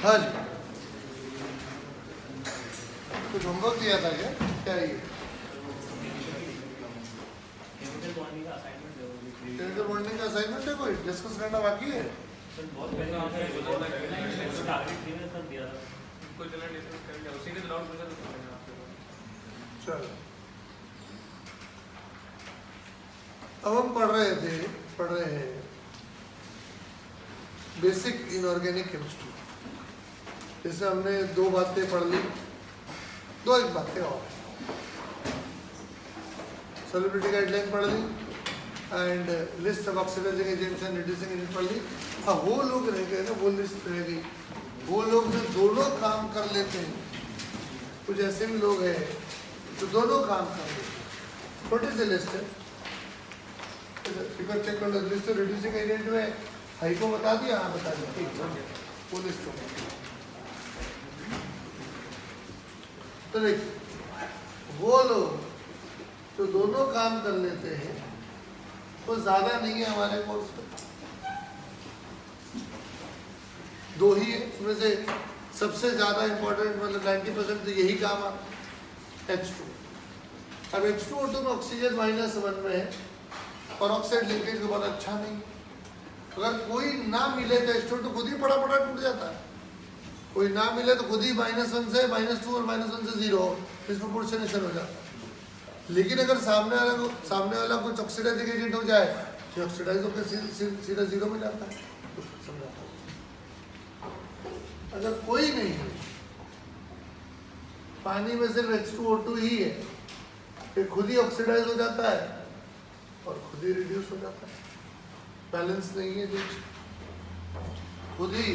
हाँ जी, कुछ होमवर्क दिया था क्या? क्या ये केमिकल बॉन्डिंग का असाइनमेंट है, कोई डिस्कस करना बाकी है? चलो, अब हम पढ़ रहे हैं बेसिक इनऑर्गेनिक केमिस्ट्री। जैसे हमने दो बातें पढ़ ली, दो एक बातें और, सॉल्युबिलिटी गाइडलाइन पढ़ ली and list of oxidising agents and reducing agent पढ़ ली। हाँ, वो लोग रह गए ना, वो लिस्ट रह गई, वो लोग जो दोनों काम कर लेते हैं। कुछ ऐसे भी लोग हैं जो दोनों काम कर लेते हैं। छोटी सी लिस्ट है, चेक कर लो। लिस्ट रिड्यूसिंग एजेंट में हाइपो बता दिया, हाँ बता दिया, ठीक है, वो लिस्ट हो गई। तो देखिए, वो लोग जो दोनों काम कर लेते हैं वो ज्यादा नहीं है हमारे कोर्स में, दो ही है। उसमें से सबसे ज्यादा इंपॉर्टेंट मतलब 90% तो यही काम आता है, H2। अब H2O2 में ऑक्सीजन -1 में है, परऑक्साइड लिंकेज बहुत अच्छा नहीं है। अगर कोई ना मिले तो H2O2 तो खुद ही पड़ा टूट जाता है। कोई ना मिले तो खुद ही -1 से -2 और -1 से 0 डिस्प्रोपोर्शनेशन हो जाता है। लेकिन अगर सामने वाला कुछ ऑक्सीडाइजिंग एजेंट हो जाए तो ऑक्सीडाइज होकर सीधा 0 में जाता है। तो समझाता हूं, अगर कोई नहीं है, पानी में सिर्फ H2O2 ही है, फिर खुद ही ऑक्सीडाइज हो जाता है और खुद ही रिड्यूस हो जाता है। बैलेंस नहीं है, जो खुद ही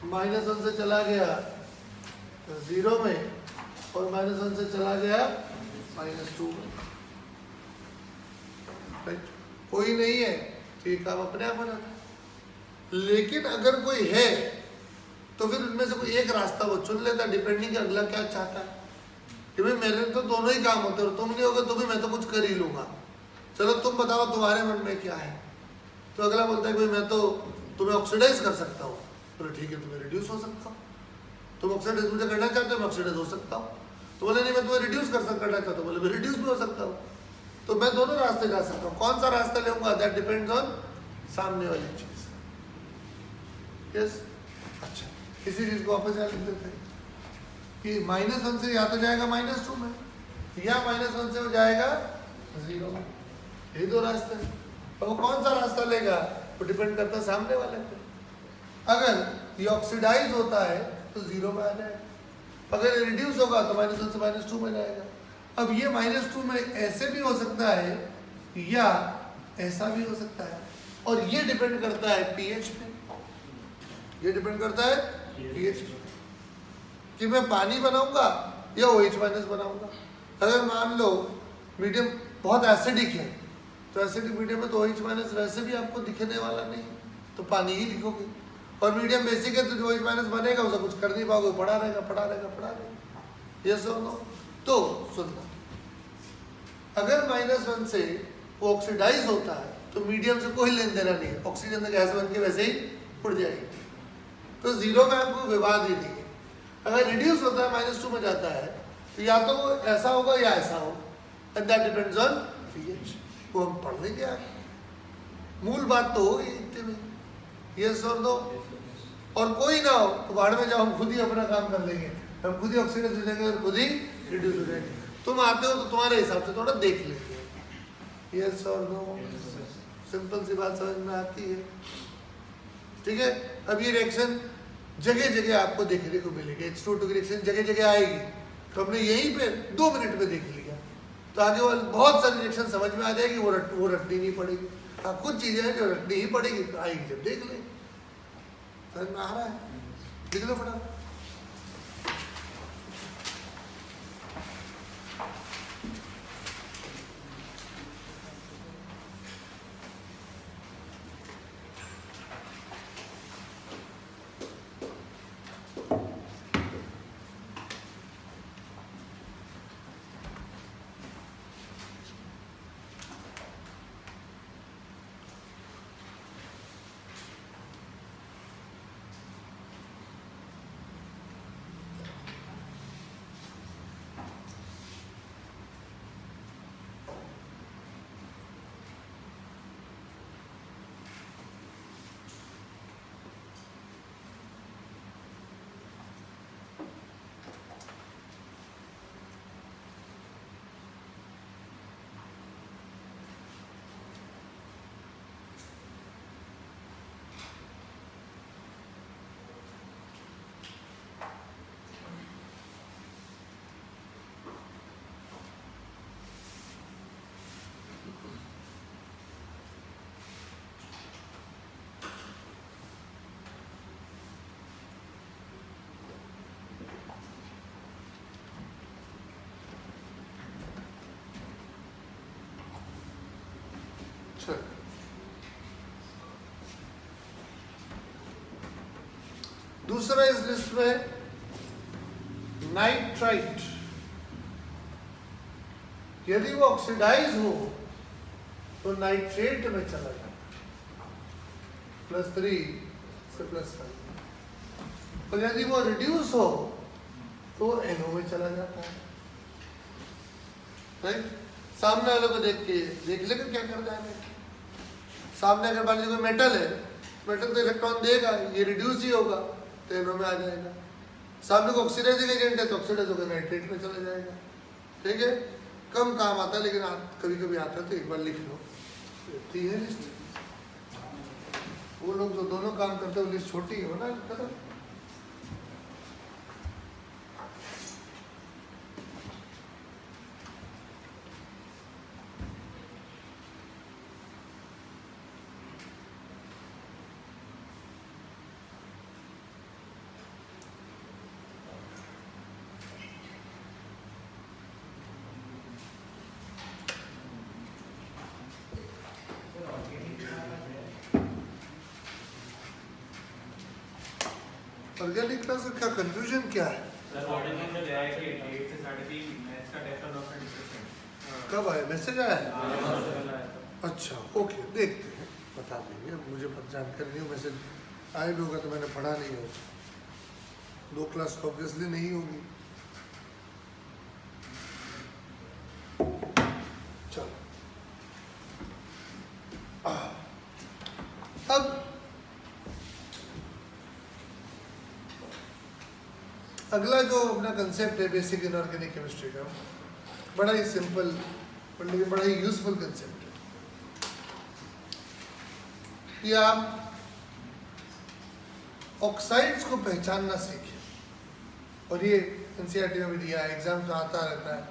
-1 से चला गया 0 में और -1 से चला गया -2 में। कोई नहीं है तो ये काम अपने आप हो जाता है। लेकिन अगर कोई है तो फिर उनमें से कोई एक रास्ता वो चुन लेता है, डिपेंडिंग कि अगला क्या चाहता है। कि भाई मेरे तो दोनों ही काम होते हैं, तुम नहीं होगा तो भी मैं तो कुछ कर ही लूंगा, चलो तुम बताओ तुम्हारे मन में क्या है। तो अगला बोलता है कि भाई मैं तो तुम्हें ऑक्सीडाइज कर सकता हूँ, तो ठीक है तुम्हें रिड्यूस हो सकता हूँ। तुम ऑक्सीडाइज मुझे करना चाहते हो, मैं ऑक्सीडाइज हो सकता हूँ। तो बोले नहीं मैं तुम्हें रिड्यूस करना चाहता हूँ, बोले मैं रिड्यूस भी हो सकता हूँ। तो मैं दोनों रास्ते जा सकता हूँ, कौन सा रास्ता लूंगा दैट डिपेंड्स ऑन सामने वाली चीज। यस, अच्छा, इसी चीज को वापस यहाँ लिख देते हैं कि -1 से या तो जाएगा -2 में या -1 से हो जाएगा 0 में। यही दो रास्ते हैं। और वो कौन सा रास्ता लेगा वो डिपेंड करता है सामने वाले पे। अगर ये ऑक्सीडाइज होता है तो 0 में आ जाएगा, अगर रिड्यूस होगा तो -1 से -2 में जाएगा। अब ये -2 में ऐसे भी हो सकता है या ऐसा भी हो सकता है, और ये डिपेंड करता है पीएच पे। ये डिपेंड करता है पीएच पे कि मैं पानी बनाऊंगा या OH- बनाऊंगा। अगर मान लो मीडियम बहुत एसिडिक है तो एसिडिक मीडियम में तो OH- वैसे भी आपको दिखने वाला नहीं, तो पानी ही लिखोगे। और मीडियम बेसिक है तो जो OH- बनेगा उसे कुछ कर नहीं पाओगे, पड़ा रहेगा। यस और नो? तो सुनना, अगर -1 से वो ऑक्सीडाइज होता है तो मीडियम से कोई लेन देना नहीं है, ऑक्सीजन में गैस बन के वैसे ही उड़ जाएगी, तो 0 में आपको विवाद ही नहीं है। अगर रिड्यूस होता है -2 में जाता है तो या तो वो ऐसा होगा या ऐसा होगा, and that depends on pH. वो हम पढ़ लेंगे आगे, मूल बात तो होगी इतने में। यस और नो? और कोई ना हो तो बाहर में जाओ, हम खुद ही अपना काम कर लेंगे, हम खुद ही ऑक्सीडाइज हो जाएंगे और खुद ही रिड्यूस हो जाएंगे। तुम आते हो तो तुम्हारे हिसाब से थोड़ा देख लेंगे। यस और नो? सिंपल सी बात समझ में आती है, ठीक है। अब ये रिएक्शन जगह जगह आपको देखने को मिलेगी, H2O2 की रिएक्शन जगह जगह आएगी, तो हमने यहीं पे 2 मिनट में देख लिया, तो आगे वाले बहुत सारी रिएक्शन समझ में आ जाएगी, वो रटनी नहीं पड़ेगी। हाँ, कुछ चीजें हैं जो रटनी ही पड़ेगी, तो आएगी जब देख लेंगे। समझ में आ रहा है? लिख लो फटाफट। दूसरा इस लिस्ट में नाइट्राइट, यदि वो ऑक्सीडाइज हो तो नाइट्रेट में चला जाता है, +3 से +5, और यदि वो रिड्यूस हो तो NO में चला जाता है। राइट, सामने वाले को देख लेकर क्या कर जाएंगे। सामने अगर मान लीजिए कोई मेटल है, मेटल तो इलेक्ट्रॉन देगा, ये रिड्यूस ही होगा तो NO में आ जाएगा। सामने को ऑक्सीडाइजिंग एजेंट है तो ऑक्सीडाइज होकर नाइट्रेट में चला जाएगा। ठीक है, कम काम आता है लेकिन कभी कभी आता है तो एक बार लिख लो। इतनी है लिस्ट। वो लोग जो दोनों काम करते हैं वो लिस्ट छोटी है ना कदर। ऑर्गेनिक का क्या कंफ्यूजन क्या है? कब आया मैसेज आया? अच्छा ओके, देखते हैं, बता देंगे। अब मुझे जानकारी नहीं हो, मैसेज आए भी होगा तो मैंने पढ़ा नहीं होगा। 2 क्लास तो ऑब्वियसली नहीं होगी। चलो अब अगला जो अपना कंसेप्ट है बेसिक इनऑर्गेनिक केमिस्ट्री का, बड़ा ही सिंपल लेकिन बड़ा ही यूजफुल कंसेप्ट है कि आप ऑक्साइड्स को पहचानना सीखें। और ये एनसीईआरटी में भी दिया है, एग्जाम में आता रहता है,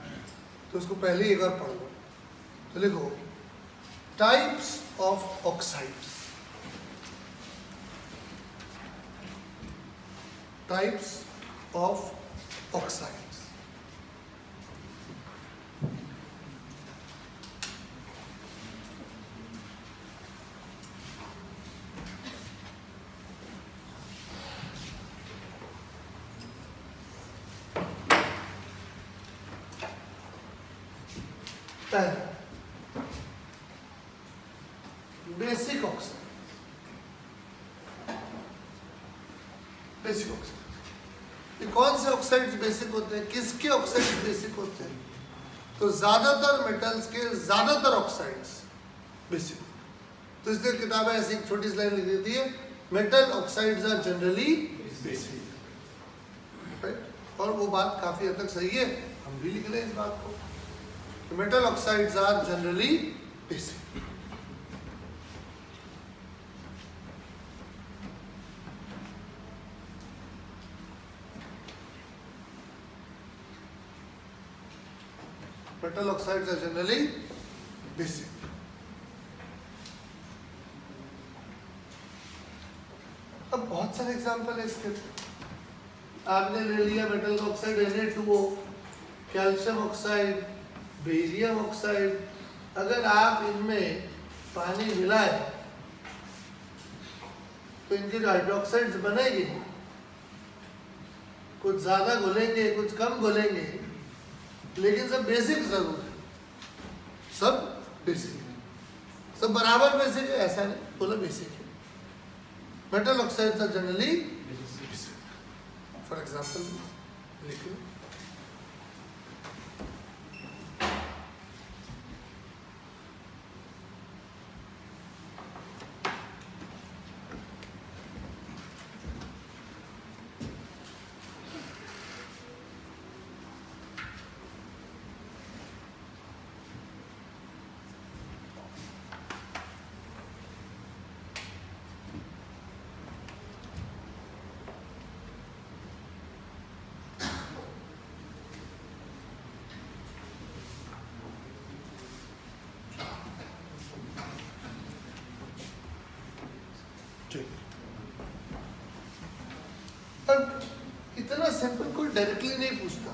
तो उसको पहले ही एक बार पढ़ लो। तो लिखो types of oxides, types of oxides. Basic oxide. Basic oxide. कौन से ऑक्साइड्स बेसिक होते हैं, किसके ऑक्साइड्स बेसिक होते हैं? तो ज्यादातर मेटल्स के ज्यादातर ऑक्साइड्स बेसिक। तो इसलिए किताब ऐसी एक छोटी सी लाइन लिख देती है, metal oxides are generally basic. Right, और वो बात काफी हद तक सही है, हम भी लिख रहे हैं इस बात को। Metal oxides are generally basic. Metal oxides are generally basic. अब बहुत सारे एग्जाम्पल है इसके। आपने ले लिया मेटल का oxide Na2O, calcium oxide, barium oxide. अगर आप इनमें पानी मिलाए तो इनके जो हाइड्रोक्साइड्स बनेंगे, कुछ ज्यादा घुलेंगे कुछ कम घुलेंगे, लेकिन सब बेसिक जरूर है। सब बेसिक है, सब बराबर बेसिक है ऐसा नहीं, बोला बेसिक है। Metal oxides are generally basic. For example लिखो, इतना सिंपल कोई डायरेक्टली नहीं पूछता।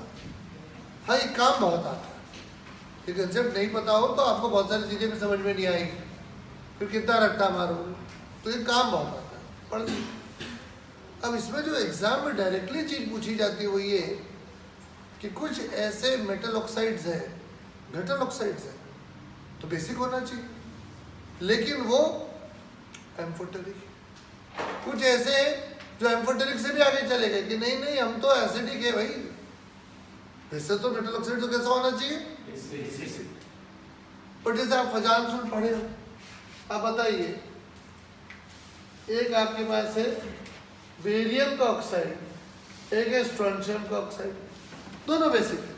हाँ, ये काम बहुत आता है। ये कंसेप्ट नहीं पता हो तो आपको बहुत सारी चीजें भी समझ में नहीं आएगी। फिर कितना रट्टा मारोगे, तो ये काम बहुत आता है पढ़ लीजिए। अब इसमें जो एग्जाम में डायरेक्टली चीज पूछी जाती है वो ये कि कुछ ऐसे मेटल ऑक्साइड्स है, मेटल ऑक्साइड्स है, तो बेसिक होना चाहिए, लेकिन वो एम्फोटेरिक, कुछ ऐसे जो एम्फोटेरिक से भी आगे चले गए कि नहीं नहीं हम तो एसिडिक है भाई, वैसे तो मेटल ऑक्साइड तो कैसा होना चाहिए। और जैसे आप फजानसुल पढ़े हो, आप बताइए, एक आपके पास है बेरियम का ऑक्साइड, एक है स्ट्रोंशियम का ऑक्साइड, दोनों बेसिक है,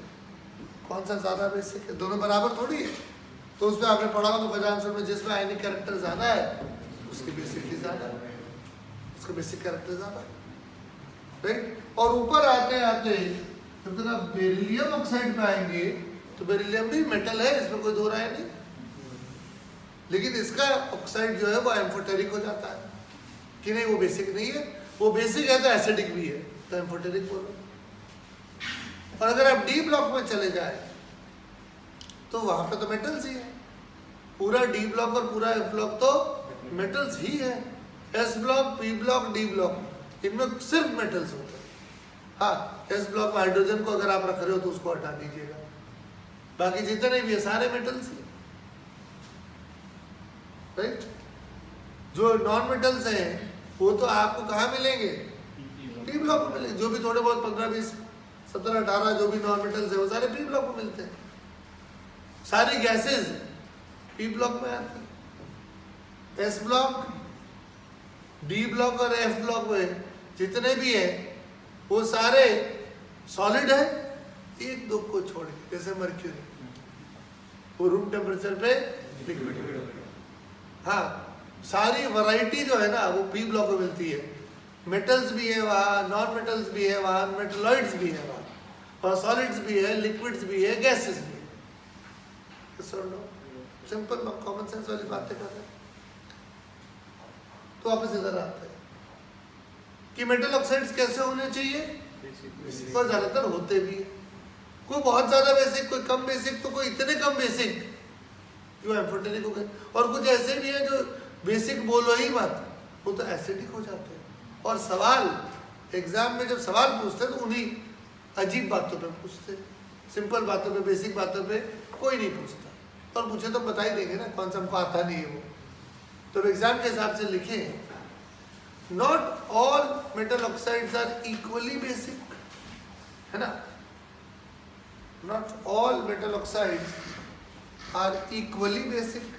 कौन सा ज्यादा बेसिक है, दोनों बराबर थोड़ी है। तो उसमें आपने पढ़ा होगा फजानसुल में जिसमें आयनिक कैरेक्टर ज्यादा है उसकी बेसिक ज्यादा है, उसका बेसिक कैरेक्टर ज्यादा है, राइट। और ऊपर आते आते जब आप बेरिलियम ऑक्साइड पे आएंगे तो बेरिलियम भी मेटल है, इसमें कोई दो राय नहीं, लेकिन इसका ऑक्साइड जो है वो एम्फोटेरिक हो जाता है कि नहीं, वो बेसिक नहीं है, वो बेसिक है तो एसिडिक भी है, तो एम्फोटेरिक बोलो। और अगर आप डी ब्लॉक में चले जाए तो वहां पे तो मेटल्स ही है, पूरा डी ब्लॉक और पूरा एफ ब्लॉक तो मेटल्स ही है, S block, P block, D block, इनमें सिर्फ मेटल्स होते हैं। हाँ, एस ब्लॉक में हाइड्रोजन को अगर आप रख रहे हो तो उसको हटा दीजिएगा, बाकी जितने भी है सारे मेटल्स ही, राइट। जो नॉन मेटल्स हैं वो तो आपको कहाँ मिलेंगे, पी ब्लॉक में मिलेंगे, जो भी थोड़े बहुत 15, 20, 17, 18 जो भी नॉन मेटल्स है वो सारे पी ब्लॉक में मिलते हैं। सारी गैसेस पी ब्लॉक में आती है। एस ब्लॉक, डी ब्लॉक और एफ ब्लॉक में जितने भी है वो सारे सॉलिड है, एक दो को छोड़ के, जैसे मर्क्यूरी वो रूम टेम्परेचर पे लिक्विड। हाँ, सारी वैरायटी जो है ना वो पी ब्लॉक में मिलती है, मेटल्स भी है वहाँ, नॉन मेटल्स भी है वहाँ, मेटलॉइड्स भी है वहाँ, और सॉलिड्स भी है, लिक्विड्स भी है, गैसेस भी है। सिंपल कॉमन सेंस वाली बातें कर रहे हैं। तो वापस इधर आते हैं कि मेटल ऑक्साइड्स कैसे होने चाहिए, और ज्यादातर होते भी है, कोई बहुत ज्यादा बेसिक, कोई कम बेसिक, तो कोई इतने कम बेसिक जो एम्फोटेरिक हो गए, और कुछ ऐसे भी है जो बेसिक बोलो ही मत, वो तो एसिडिक हो जाते हैं। और सवाल एग्जाम में जब सवाल पूछते हैं तो उन्हीं अजीब बातों पे पूछते, सिंपल बातों पे, बेसिक बातों पे कोई नहीं पूछता, और पूछे तो बता ही देंगे ना, कौन सा हमको आता नहीं है वो। तो एग्जाम के हिसाब से लिखे, not all metal oxides are equally basic, है ना, not all metal oxides are equally basic.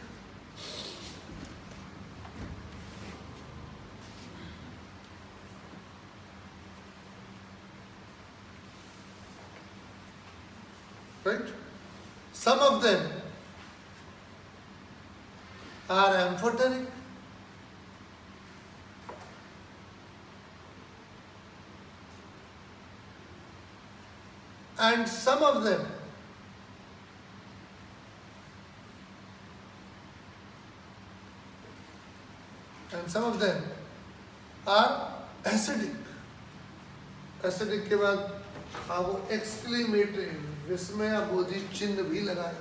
Right? Some of them are amphoteric, and some of them are acidic. Acidic के बाद आप वो एक्सक्लेमेटरी विस्मय या बोधि चिन्ह भी लगाए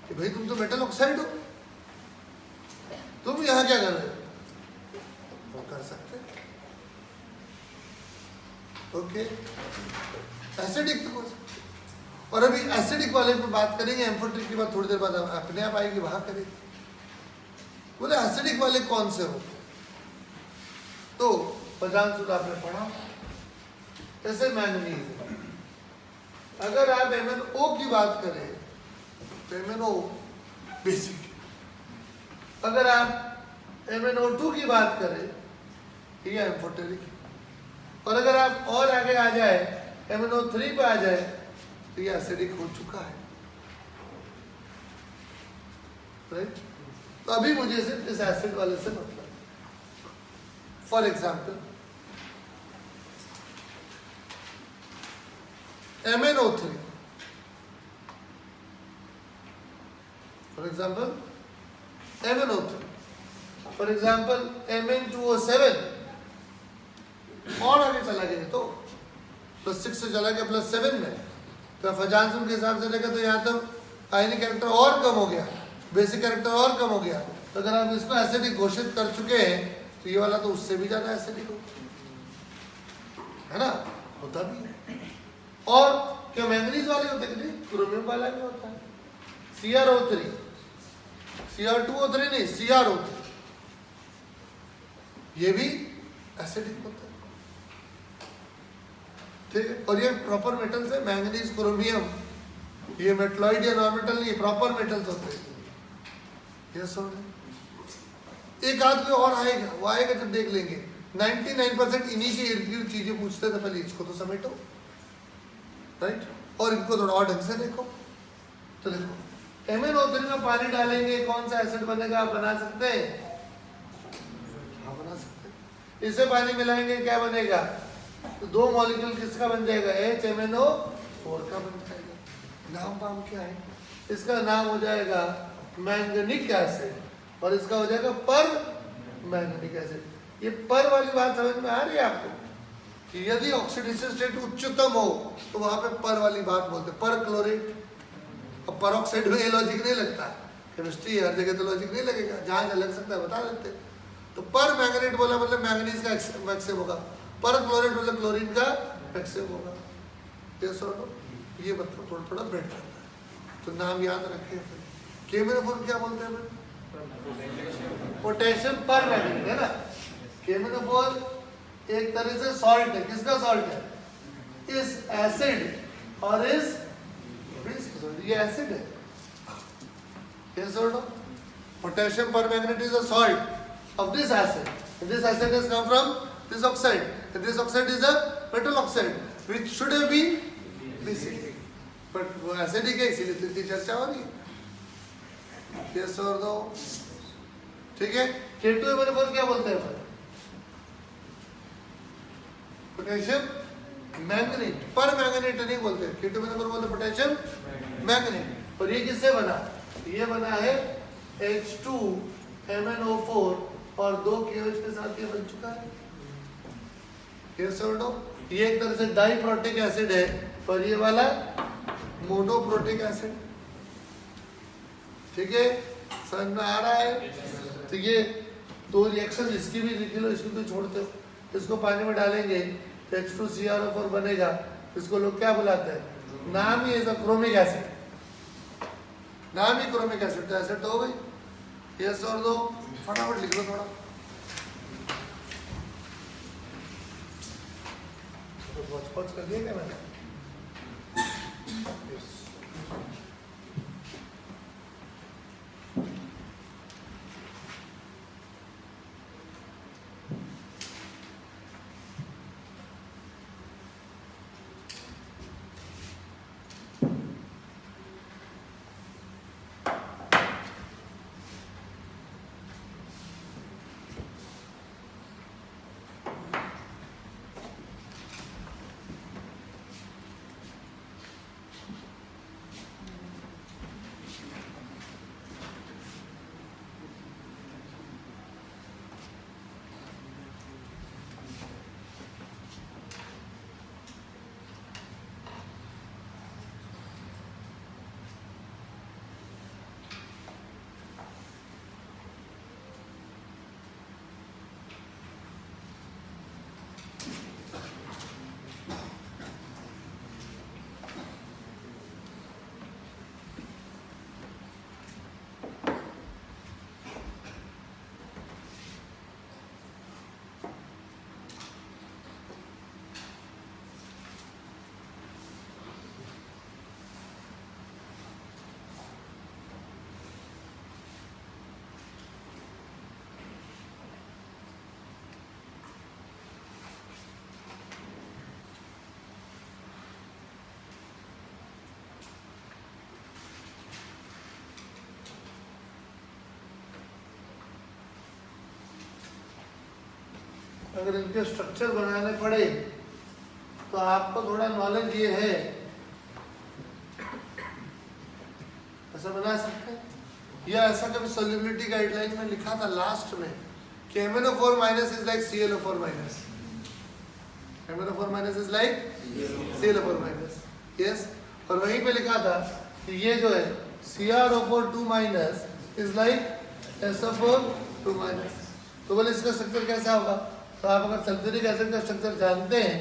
कि भाई तुम तो मेटल ऑक्साइड हो, तुम यहाँ क्या कर रहे हो, वो कर सकते। ओके, एसिडिक तो, और अभी एसिडिक वाले पे बात करेंगे, एम्फोटेरिक की बात थोड़ी देर बाद अपने आप आएगी, वहां करेंगे। बोले एसिडिक वाले कौन से होते, तो फजानसुल आपने पढ़ा, जैसे मैंगनीज। अगर आप MnO की बात करें तो MnO बेसिक, अगर आप MnO2 की बात करें तो ये एम्फोटेरिक, और अगर आप और आगे आ जाए MnO3 पे आ जाए तो ये एसिडिक हो चुका है, राइट। तो अभी मुझे सिर्फ इस एसिड वाले से मतलब, for example MnO3, for example MnO3, for example Mn2O7, और आगे चला गया तो +6 से चला गया +7 में, तो फजानसुल के हिसाब से देखा तो यहाँ तो आयनिक कैरेक्टर और कम हो गया, बेसिक कैरेक्टर और कम हो गया, तो अगर आप इसको एसिडिक घोषित कर चुके हैं तो ये वाला तो उससे भी ज्यादा एसिडिक हो, है ना, होता भी है। और क्या मैंगनीज वाले होते हैं कि नहीं, क्रोमियम वाला भी होता है। CrO3, Cr2O3 नहीं, CrO3, ये भी एसिडिक होता है, ठीक है। और ये प्रॉपर मेटल्स है, मैंगनीज, क्रोमियम, ये मेटलॉइड या नॉन मेटल नहीं, प्रॉपर मेटल्स होते हैं। यस और नो? एक आध कोई और आएगा, वो आएगा जब देख लेंगे। 99% इन्हीं की इर्द गिर्द चीजें पूछते थे, पहले इसको तो समेटो, राइट, और इनको थोड़ा और ढंग से देखो। तो देखो MnO3 में पानी डालेंगे, कौन सा एसिड बनेगा, आप बना सकते हैं? हाँ बना सकते हैं। इसे पानी मिलाएंगे क्या बनेगा? तो दो मॉलिक्यूल किसका बन जाएगा? HMnO4 का बन जाएगा। नाम पाम क्या है? इसका नाम हो जाएगा मैंगनिक एसिड और इसका हो जाएगा पर मैंगनिक एसिड। ये पर वाली बात समझ में आ रही है आपको कि यदि ऑक्सीडेशन स्टेट उच्चतम हो तो वहां पे पर वाली बात बोलते हैं, पर क्लोरेट। अब परऑक्साइड में ये लॉजिक नहीं लगता, केमिस्ट्री हर जगह तो लॉजिक नहीं लगेगा, जहां जहाँ लग सकता है बता देते। तो पर मैंगनेट बोला मतलब मैंगनीज का मैक्सिमम होगा, पर क्लोरेट मतलब क्लोरीन का मैक्सिमम होगा। ये सुनो, ये मतलब थोड़ा थोड़ा ब्रेड करता है, तो नाम याद रखिए। KMnO4 क्या बोलते हैं? पोटेशियम पर मैंगनीज, है ना। KMnO4 एक तरह से सॉल्ट है, किसका सॉल्ट है? इस एसिड और इस ये एसिड है। Yes or no? Potassium permanganate is a salt of this acid. This acid has come from this oxide. And this oxide is a metal oxide, which should have been basic. But वो acidic है, इसीलिए तो इतनी चर्चा हो रही है। Yes or no? ठीक है। K2MnO4 क्या बोलते हैं? पोटेशियम मैंगनीट, पर मैंगनीट नहीं बोलते। K2MnO4 बोलते पोटेशियम मैंगनीट। और ये किससे बना? ये बना है H2MnO4 और 2 KOH के साथ ये बन चुका है। Yes or no? ये एक तरह से डाइप्रोटिक एसिड है और ये वाला मोनोप्रोटिक एसिड। ठीक है, समझ में आ रहा है? तो ये दो रिएक्शन, इसकी भी लिख लो, इसको तो छोड़ते हो। इसको पानी में डालेंगे तो H2CrO4 बनेगा। इसको लोग क्या बुलाते हैं? नाम ही है क्रोमिक एसिड, नाम ही क्रोमिक एसिड। तो एसिड तो हो गई। यस और नो? फटाफट लिख लो थोड़ा। पॉज कर दिया क्या मैंने? अगर इनके स्ट्रक्चर बनाने पड़े तो आपको थोड़ा नॉलेज ये है, ऐसा बना सकते हैं। या ऐसा कभी सोल्युबिलिटी गाइडलाइन में लिखा था लास्ट में कि MnO4 minus is like ClO4 minus. MnO4 minus is like ClO4 minus. Yes, और वहीं पे लिखा था कि ये जो है CrO4 2 minus is like SO4 2-। तो बोले इसका स्ट्रक्चर कैसा होगा? तो आप अगर सल्फ्यूरिक एसिड का स्ट्रक्चर जानते हैं,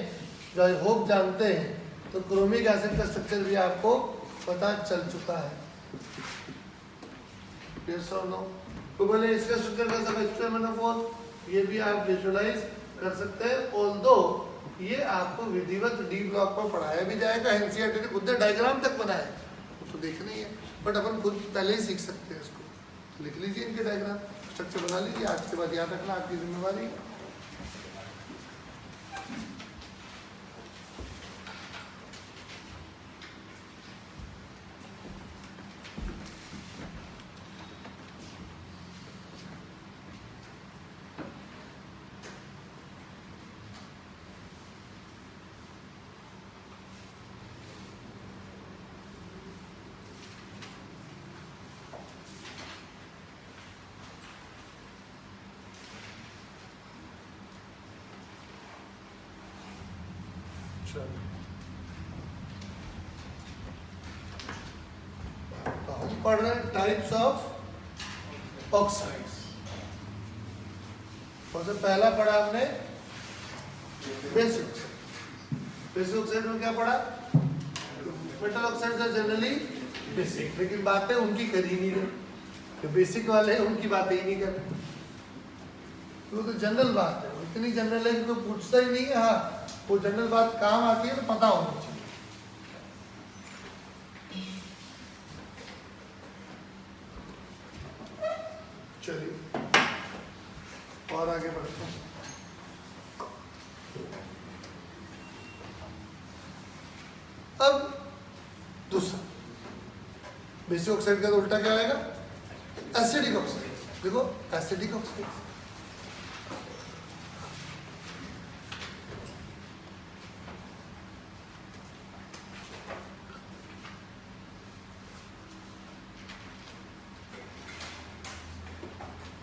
जो आई होप जानते हैं, तो क्रोमिक एसिड का स्ट्रक्चर भी आपको पता चल चुका है। yes or no? तो बोले इसका स्ट्रक्चर कैसा होगा? H2MnO4, ये भी आप विजुअलाइज कर सकते हैं। ऑल्दो ये आपको विधिवत डी ब्लॉक पर पढ़ाया भी जाएगा, एनसीईआरटी ने खुद डायग्राम तक बनाया है, तो देखना ही है, बट अपन खुद पहले ही सीख सकते हैं इसको। तो लिख लीजिए इनके डायग्राम, स्ट्रक्चर बना लीजिए, आज के बाद याद रखना आपकी जिम्मेवारी है। तो हम पढ़ रहे हैं टाइप्स ऑफ ऑक्साइड्स। सबसे पहला पढ़ा हमने बेसिक। बेसिक ऑक्साइड में क्या पढ़ा? Metal oxides are generally basic, लेकिन बातें उनकी कर ही नहीं रहे, जो बेसिक वाले हैं उनकी बातें ही नहीं कर रहे। वो तो जनरल बात है, इतनी जनरल है कि कोई पूछता ही नहीं है। हाँ, वो जनरल बात काम आती है तो पता होना चाहिए। चलिए और आगे बढ़ते हैं। अब दूसरा बेसिक ऑक्साइड का तो उल्टा क्या आएगा? Acidic oxide. देखो एसिडिक ऑक्साइड,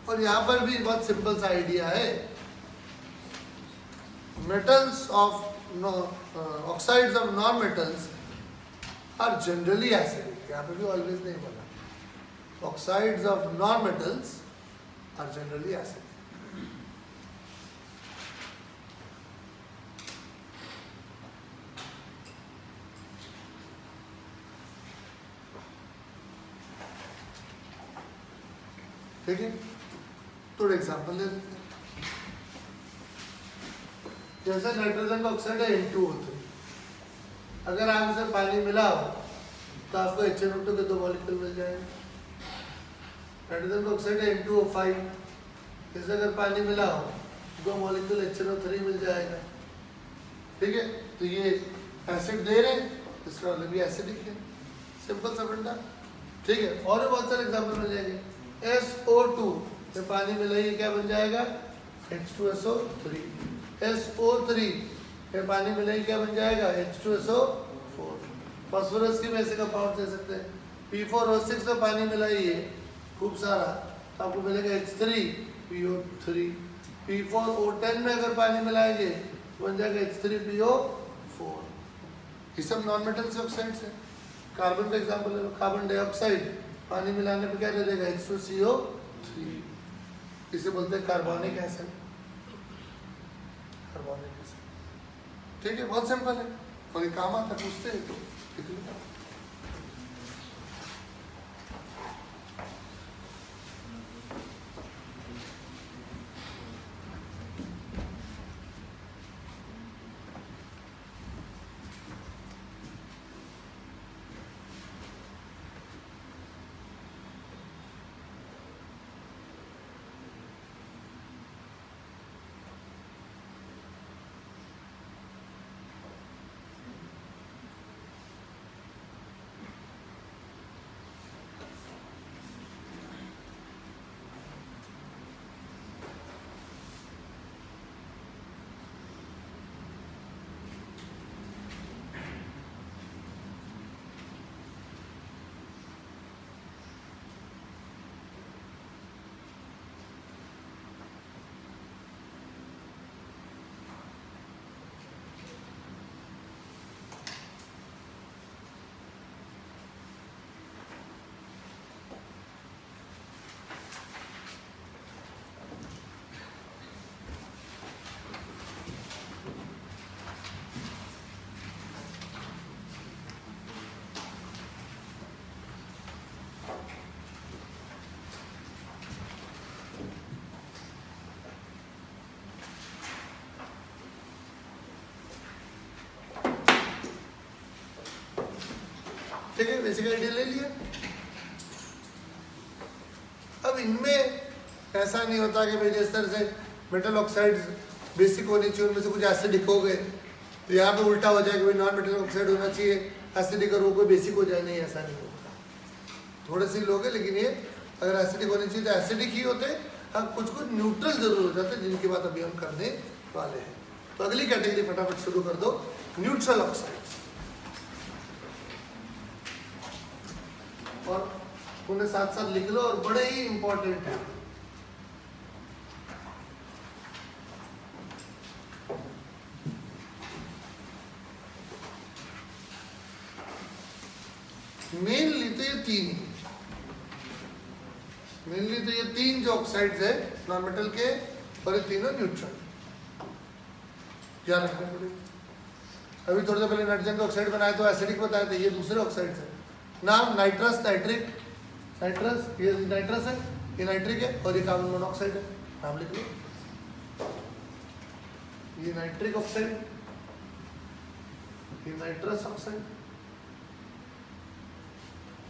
और यहां पर भी बहुत सिंपल सा आइडिया है। Metals of oxides of non metals are generally acidic. यहाँ पे भी ऑलवेज नहीं बोला। Oxides of non metals are generally acidic. ठीक है, थोड़ा एग्जाम्पल ले लेते हैं। जैसे नाइट्रोजन का ऑक्साइड है N2O3, अगर आप इसे पानी मिलाओ तो आपको HNO2 के 2 मॉलिक्यूल मिल जाएंगे। नाइट्रोजन का ऑक्साइड है N2O5, इसे अगर पानी मिलाओ 2 मॉलिक्यूल HNO3 मिल जाएगा। ठीक है, तो ये एसिड दे रहे हैं, इसका मतलब भी एसिडिक है। सिंपल सा फंडा। ठीक है, और भी बहुत सारे एग्जाम्पल मिल जाएंगे। SO2 में पानी मिलाइए, क्या बन जाएगा? H2SO3। SO3 में पानी मिलाइए, क्या बन जाएगा? H2SO4। फास्फोरस की बेसिक कंपाउंड दे सकते हैं। P4O6 में पानी मिलाइए खूब सारा, तो आपको मिलेगा H3PO3। P4O10 में अगर पानी मिलाएंगे तो बन जाएगा H3PO4। ये सब नॉन मेटल्स ऑक्साइड्स है। कार्बन का एग्जाम्पल ले लो, कार्बन डाइऑक्साइड पानी मिलाने पे क्या दे देगा? H2CO3। इसे बोलते हैं कार्बोनिक एसिड। Carbonic acid. ठीक है, बहुत सिंपल है और ये काम आता, पूछते हैं तो लिख लो। ठीक है, बेसिक आइडिया ले लिया। अब इनमें ऐसा नहीं होता कि भाई जिस तरह से मेटल ऑक्साइड्स बेसिक होनी चाहिए, उनमें से कुछ एसिडिक हो गए तो यहाँ पे उल्टा हो जाए कि भाई नॉन मेटल ऑक्साइड होना चाहिए एसिडिक और वो कोई बेसिक हो जाए, नहीं ऐसा नहीं होता। थोड़े से लोग हैं, लेकिन ये अगर एसिडिक होनी चाहिए तो एसिडिक ही होते हैं। अब कुछ कुछ न्यूट्रल जरूर हो जाते हैं, जिनकी बात अभी हम करने वाले हैं। तो अगली कैटेगरी फटाफट शुरू कर दो, न्यूट्रल ऑक्साइड्स। और उन्हें साथ साथ लिख लो, और बड़े ही इंपॉर्टेंट है। मेनली तो ये तीन ही, मेनली तो ये तीन जो ऑक्साइड्स है नॉन मेटल के, और ये तीनों न्यूट्रल, याद रखना पड़ेगा। अभी थोड़ी देर पहले नाइट्रोजन का ऑक्साइड बनाया तो एसिडिक बताया था, ये दूसरे ऑक्साइड्स है। नाम नाइट्रस, नाइट्रिक, नाइट्रस ये नाइट्रस है, ये नाइट्रिक है, और ये कार्बन मोनोऑक्साइड है। नाम लिख लो, ये नाइट्रिक ऑक्साइड, ये नाइट्रस ऑक्साइड।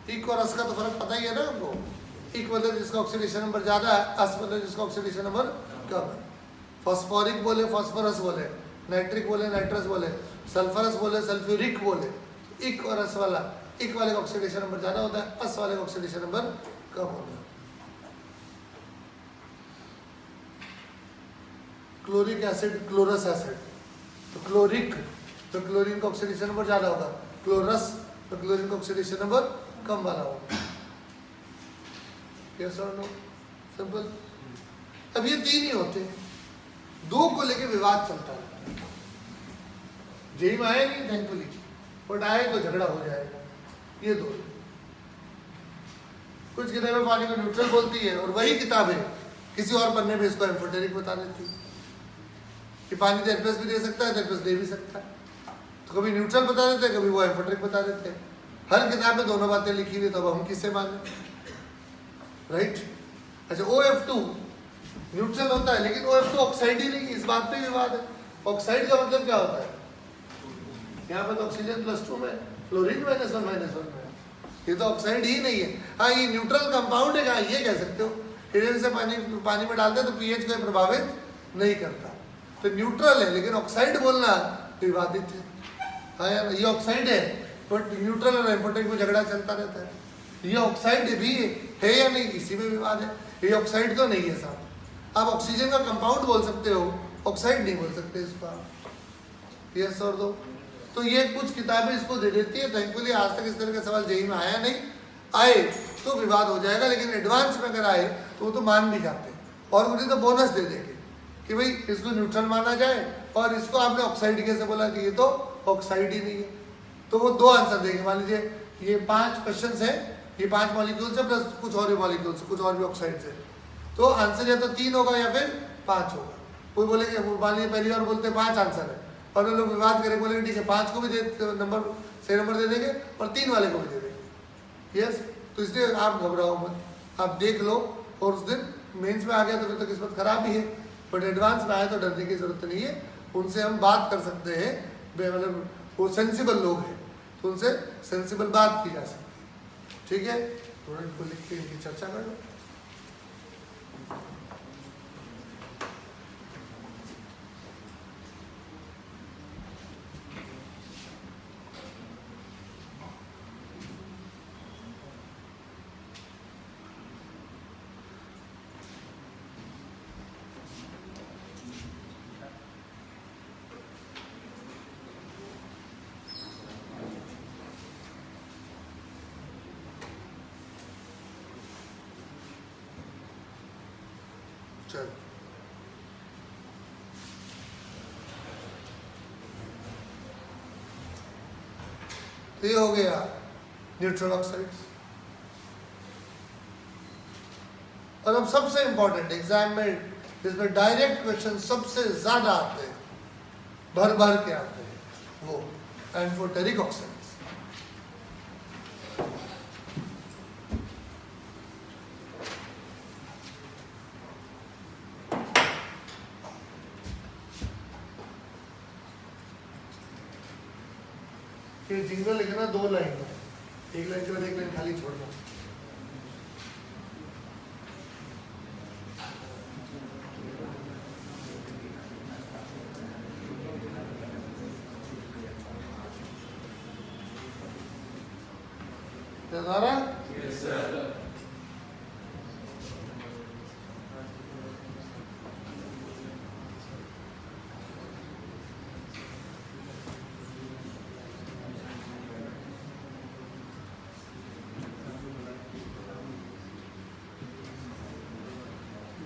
इक और अस का तो फर्क पता ही है ना हमको। इक मतलब जिसका ऑक्सीडेशन नंबर ज्यादा है, अस मतलब जिसका ऑक्सीडेशन नंबर कम है। फॉस्फोरिक बोले फॉस्फोरस बोले, नाइट्रिक बोले नाइट्रस बोले, सल्फरस बोले सल्फ्यूरिक बोले। इक और अस वाला, इक वाले का ऑक्सीडेशन नंबर ज्यादा होता है, अस वाले का ऑक्सीडेशन नंबर कम होता है। क्लोरिक एसिड, क्लोरस एसिड, तो क्लोरिक तो क्लोरीन का ऑक्सीडेशन नंबर ज्यादा होगा, क्लोरस तो क्लोरीन का ऑक्सीडेशन नंबर कम वाला होगा। यस और नो, सिंपल। अब ये तीन ही होते हैं, दो को लेके विवाद चलता है। जेई में आए नहीं थैंकफुली, बट आए तो झगड़ा हो जाएगा। ये दो, कुछ किताबें पानी को न्यूट्रल बोलती है, और वही किताबें किसी और पन्ने में इसको एम्फोटेरिक बता देती है कि पानी तो एल्पेस भी दे सकता है, एल्पेस दे भी सकता है। तो कभी न्यूट्रल बता देते हैं, कभी वो एम्फोटेरिक बता देते हैं। हर किताब में दोनों बातें लिखी हुई, तो अब हम किससे माने, राइट। अच्छा, OF2 न्यूट्रल होता है, लेकिन OF2 ऑक्साइड ही नहीं, इस बात पे विवाद है। ऑक्साइड का मतलब क्या होता है, यहाँ पर तो ऑक्सीजन +2 में, क्लोरीन -1 -1 में, ये तो ऑक्साइड ही नहीं है। हाँ, ये न्यूट्रल कंपाउंड है, कहाँ ये कह सकते हो, हिडेन से पानी में डालते हैं तो pH को प्रभावित नहीं करता, तो न्यूट्रल है। लेकिन ऑक्साइड बोलना विवादित है। हाँ यार, ये ऑक्साइड है, बट न्यूट्रल और एम्फोटेरिक में झगड़ा चलता रहता है। ये ऑक्साइड भी है या नहीं, इसी में विवाद है। ये ऑक्साइड तो नहीं है साहब। आप ऑक्सीजन का कंपाउंड बोल सकते हो, ऑक्साइड नहीं बोल सकते इसका। यस और दो, तो ये कुछ किताबें इसको दे देती है। थैंकफुली आज तक इस तरह का सवाल जेईई में आया नहीं, आए तो विवाद हो जाएगा, लेकिन एडवांस में अगर आए तो वो तो मान भी जाते हैं, और उन्हें तो बोनस दे देंगे कि भाई इसको न्यूट्रल माना जाए, और इसको आपने ऑक्साइड कैसे बोला कि ये तो ऑक्साइड ही नहीं है। तो वो दो आंसर देंगे। मान लीजिए ये 5 क्वेश्चन है, ये 5 मॉलिक्यूल्स है प्लस कुछ और मॉलिक्यूल्स, कुछ और भी ऑक्साइड्स है, तो आंसर या तो 3 होगा या फिर 5 होगा। कोई बोलेंगे, मान लीजिए पहली बार बोलते हैं 5 आंसर है, और लोग विवाद करें, बोलेंगे ठीक है 5 को भी नंबर सही नंबर दे देंगे और 3 वाले को भी दे देंगे। यस, तो इसलिए आप घबराओ मत, आप देख लो, और उस दिन मेंस में आ गया तो फिर तो किस्मत खराब ही है, बट एडवांस में आए तो डरने की जरूरत नहीं है। उनसे हम बात कर सकते हैं, मतलब वो सेंसिबल लोग हैं, तो उनसे सेंसिबल बात की जा सकती है। ठीक है, थोड़ा इनको लिख के इनकी चर्चा कर लो। चल, तो ये हो गया न्यूट्रल ऑक्साइड्स। और अब सबसे इंपॉर्टेंट एग्जाम में जिसमें डायरेक्ट क्वेश्चन सबसे ज्यादा आते हैं, भर भर के आते हैं, वो एम्फोटेरिक ऑक्साइड्स। ये जिंगल लिखना 2 लाइन है, एक लाइन के बाद एक लाइन खाली छोड़ना। Yes, sir.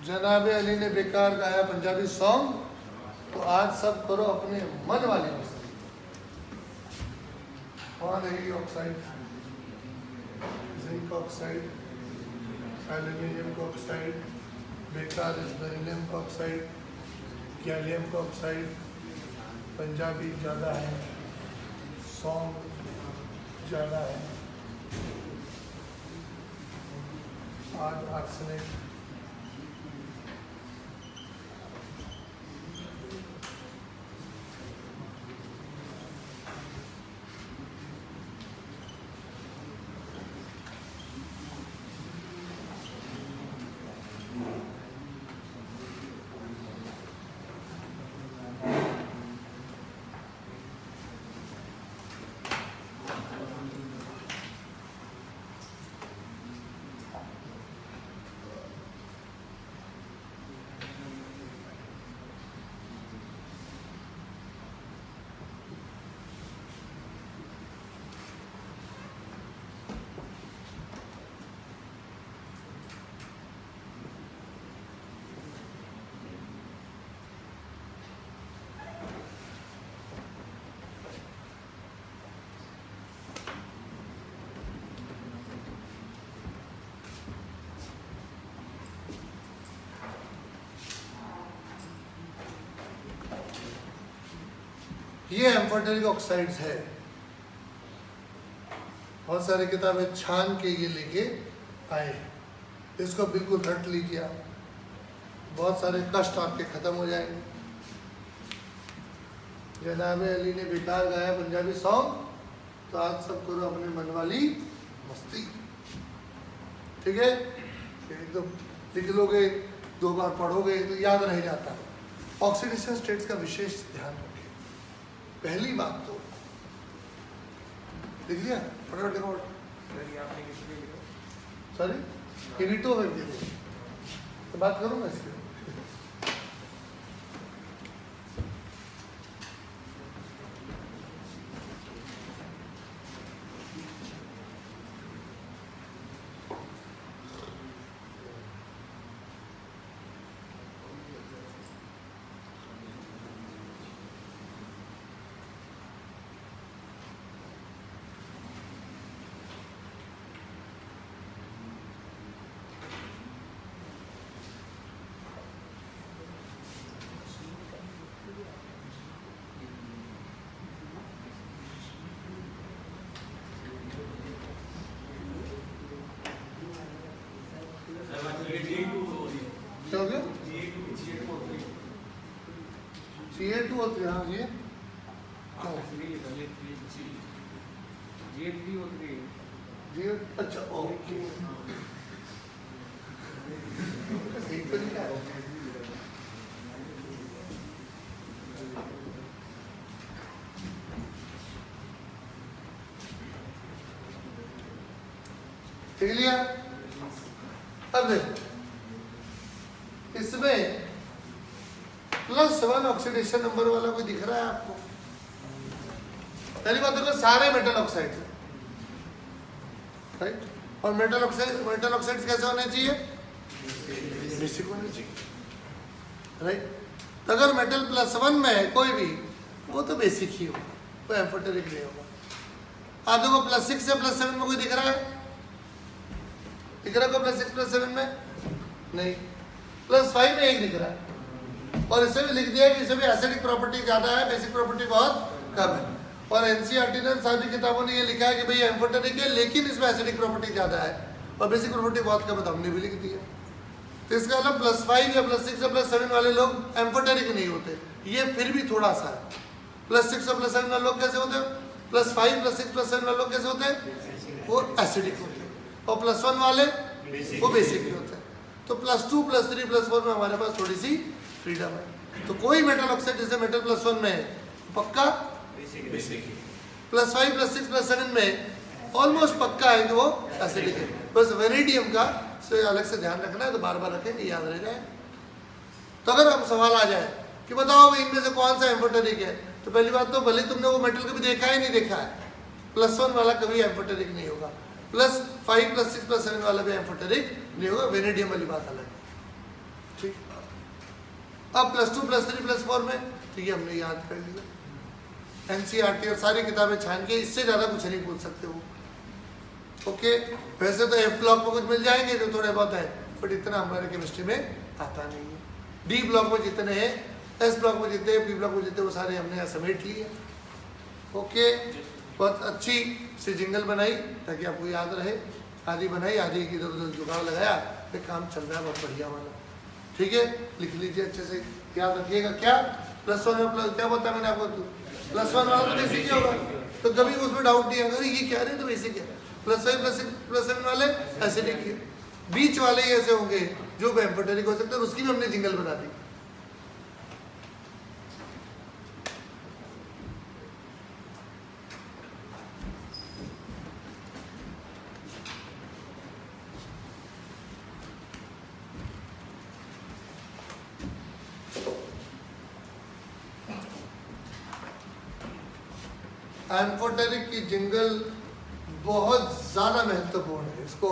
जनाब अली ने बेकार गाया पंजाबी सॉन्ग, तो आज सब करो अपने मन वाली मस्ती। कौन है ये ऑक्साइड? जिंक ऑक्साइड, एल्यूमिनियम का ऑक्साइड, बेकार इस बेरिलियम का ऑक्साइड, गैलियम का ऑक्साइड, पंजाबी ज़्यादा है, सॉन्ग ज़्यादा है, आज आर्सेनिक, ये एम्फोटेरिक ऑक्साइड्स है। बहुत सारी किताबें छान के ये लेके आए, इसको बिल्कुल रट लीजिए आप, बहुत सारे कष्ट आपके खत्म हो जाएंगे। जनाब अली ने बेकार गाया पंजाबी सॉन्ग, तो आज सब करो अपने मन वाली मस्ती। ठीक है, एकदम लिख लोगे, 2 बार पढ़ोगे तो याद रह जाता है। ऑक्सीडेशन स्टेट्स का विशेष ध्यान रखें। पहली बात तो लिख लिया, फटाफट लिखो। सॉरी, इविटो में भी तो बात करूँ मैं इसके। क्या हो गया? CA2 और 3, हाँ ये जी, अच्छा ओके, ठीक है। देख लिया? अब देखो, इसमें +1 ऑक्सीडेशन नंबर वाला कोई दिख रहा है आपको? पहली बात तो सारे मेटल ऑक्साइड, राइट? और मेटल ऑक्साइड्स कैसे होने चाहिए? बेसिक होने चाहिए, राइट? तो अगर मेटल +1 में है कोई भी, वो तो बेसिक ही होगा, कोई एम्फोटेरिक नहीं होगा। आप देखो +6 से +7 में कोई दिख रहा है? दिख रहा है कोई +6 +7 में? नहीं। +5 में एक दिख रहा है, और इससे भी लिख दिया कि इसमें एसिडिक प्रॉपर्टी ज़्यादा है, बेसिक प्रॉपर्टी बहुत कम है। और एनसीईआरटी ने सारी किताबों ने ये लिखा है कि भाई एम्फोटेरिक है, लेकिन इसमें एसिडिक प्रॉपर्टी ज़्यादा है और बेसिक प्रॉपर्टी बहुत कम है, तो हमने भी लिख दिया। तो इसका मतलब +5 या +6 या +7 वाले लोग एम्फोटेरिक नहीं होते, ये फिर भी थोड़ा सा है। +6 और +7 वाले लोग कैसे होते हैं? +5 +6 +7 वालों कैसे होते हैं? वो एसिडिक होते हैं, और +1 वाले वो बेसिक होते हैं। तो +2 +3 +4 में हमारे पास थोड़ी सी फ्रीडम है। तो कोई मेटल ऑक्साइड जैसे मेटल +1 में है पक्का बेसिक, +5 +6 +7 में ऑलमोस्ट पक्का है कि वो एसिडिक है। बस वेनेडियम का अलग से ध्यान रखना है, तो बार बार रखें, याद रह जाए। तो अगर हम सवाल आ जाए कि बताओ इनमें से कौन सा एम्फोटेरिक है, तो पहली बात तो भले तुमने वो मेटल कभी देखा ही नहीं देखा है, +1 वाला कभी एम्फोटेरिक नहीं होगा, +5 +6 +7 वाला भी एम्फोटेरिक नहीं होगा, वेनेडियम वाली बात अलग है। ठीक, अब +2 +3 +4 में ठीक है, हमने याद कर लिया। NCERT और सारी किताबें छान के, इससे ज़्यादा कुछ नहीं पूछ सकते वो। ओके, वैसे तो F ब्लॉक में कुछ मिल जाएंगे जो थोड़े बहुत है, बट इतना हमारे केमिस्ट्री में आता नहीं है। D ब्लॉक में जितने हैं, S ब्लॉक में जितने, P ब्लॉक में जितने, वो सारे हमने यहाँ समेट लिए। ओके, बहुत अच्छी सी जिंगल बनाई ताकि आपको याद रहे। आधी बनाई, आधी इधर उधर जुगाड़ लगाया, फिर काम चल रहा है बहुत बढ़िया वाला। ठीक है, लिख लीजिए अच्छे से, याद रखिएगा। क्या +1 में क्या बोलता है मैंने आपको, +1 वाला तो बेसिक ही होगा, तो कभी उसमें डाउट नहीं होगा ये कह रहे हैं तो बेसिक है। +5 +6 +7 वाले एसिडिक है, बीच वाले ही ऐसे होंगे जो एम्फोटेरिक हो सकते हैं, उसकी भी हमने जिंगल बना दी। एम्फोटेरिक की जिंगल बहुत ज़्यादा महत्वपूर्ण है, इसको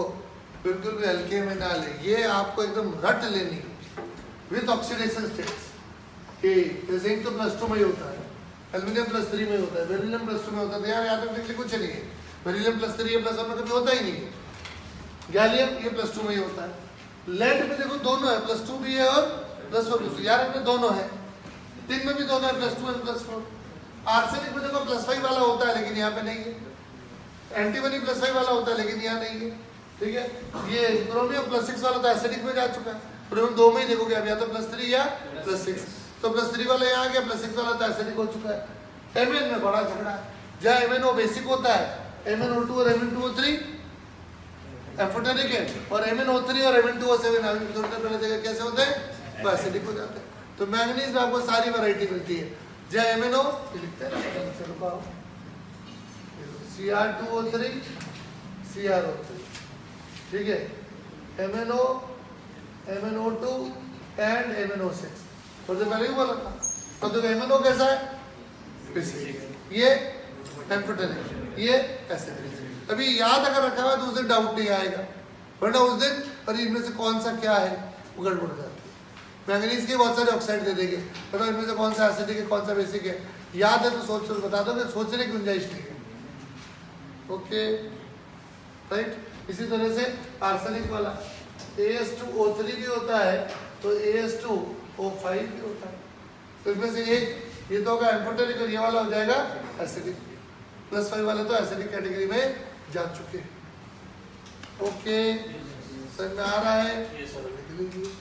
बिल्कुल भी हल्के में ना ले, ये आपको एकदम रट लेनी है विद ऑक्सीडेशन स्टेट्स। कि जिंक तो +2 में ही होता है, एल्यूमिनियम +3 में होता है, बेरिलियम +2 में होता है, तो यार यहाँ तक कुछ नहीं है, बेरिलियम +3 या +1 में कभी होता ही नहीं है। गैलियम ये +2 में ही होता है। लेड में देखो दोनों है, +2 भी है और +4 भी, यार इनमें दोनों है। टिन में भी दोनों है, +2 और +4। आर्सेनिक में देखो +5 वाला होता है लेकिन यहाँ पे नहीं है, एंटीमनी +5 वाला होता है लेकिन यहाँ नहीं है। ठीक है, ये क्रोमियम +6 वाला तो एसिडिक में जा चुका है, क्रोमियम 2 में ही देखोगे अब, या तो +3 या +6, तो +3 वाला यहाँ आ गया, +6 वाला तो एसिडिक हो चुका है। एमएन में बड़ा झगड़ा है, जहाँ MnO बेसिक होता है, MnO2 और Mn2O3 एम्फोटेरिक है, और MnO3 और Mn2O7 अभी थोड़ी देर पहले देखा कैसे होते हैं, वो एसिडिक हो जाते हैं। तो मैंगनीज में आपको सारी वैरायटी मिलती है, जहाँ MnO लिखते हैं Cr2O3 CrO3, ठीक है, MnO MnO2 एंड MnO6, थोड़ी देर पहले ही बोला था। तो देखो MnO कैसा है, ये एम्फोटेरिक, ये एसिडिक। अभी याद अगर रखा हुआ तो उस दिन डाउट नहीं आएगा, वरना उस दिन अरे इनमें से कौन सा क्या है वो गड़बड़ हो जाती है। मैंगनीज के बहुत सारे ऑक्साइड दे देंगे, बताओ इनमें से कौन सा एसिडिक है कौन सा बेसिक है, याद है तो सोच सोच बता दोगे, सोचने की गुंजाइश नहीं है। ओके राइट, इसी तरह से आर्सेनिक वाला AS2O3 भी होता है, तो AS2O5 भी होता है, तो इसमें से एक ये तो होगा एम्फोटेरिक और ये वाला हो जाएगा एसिडिक, +5 वाले तो एसिडिक कैटेगरी में जा चुके हैं। ओके, समझ में आ रहा है, ये सब लिख लीजिए।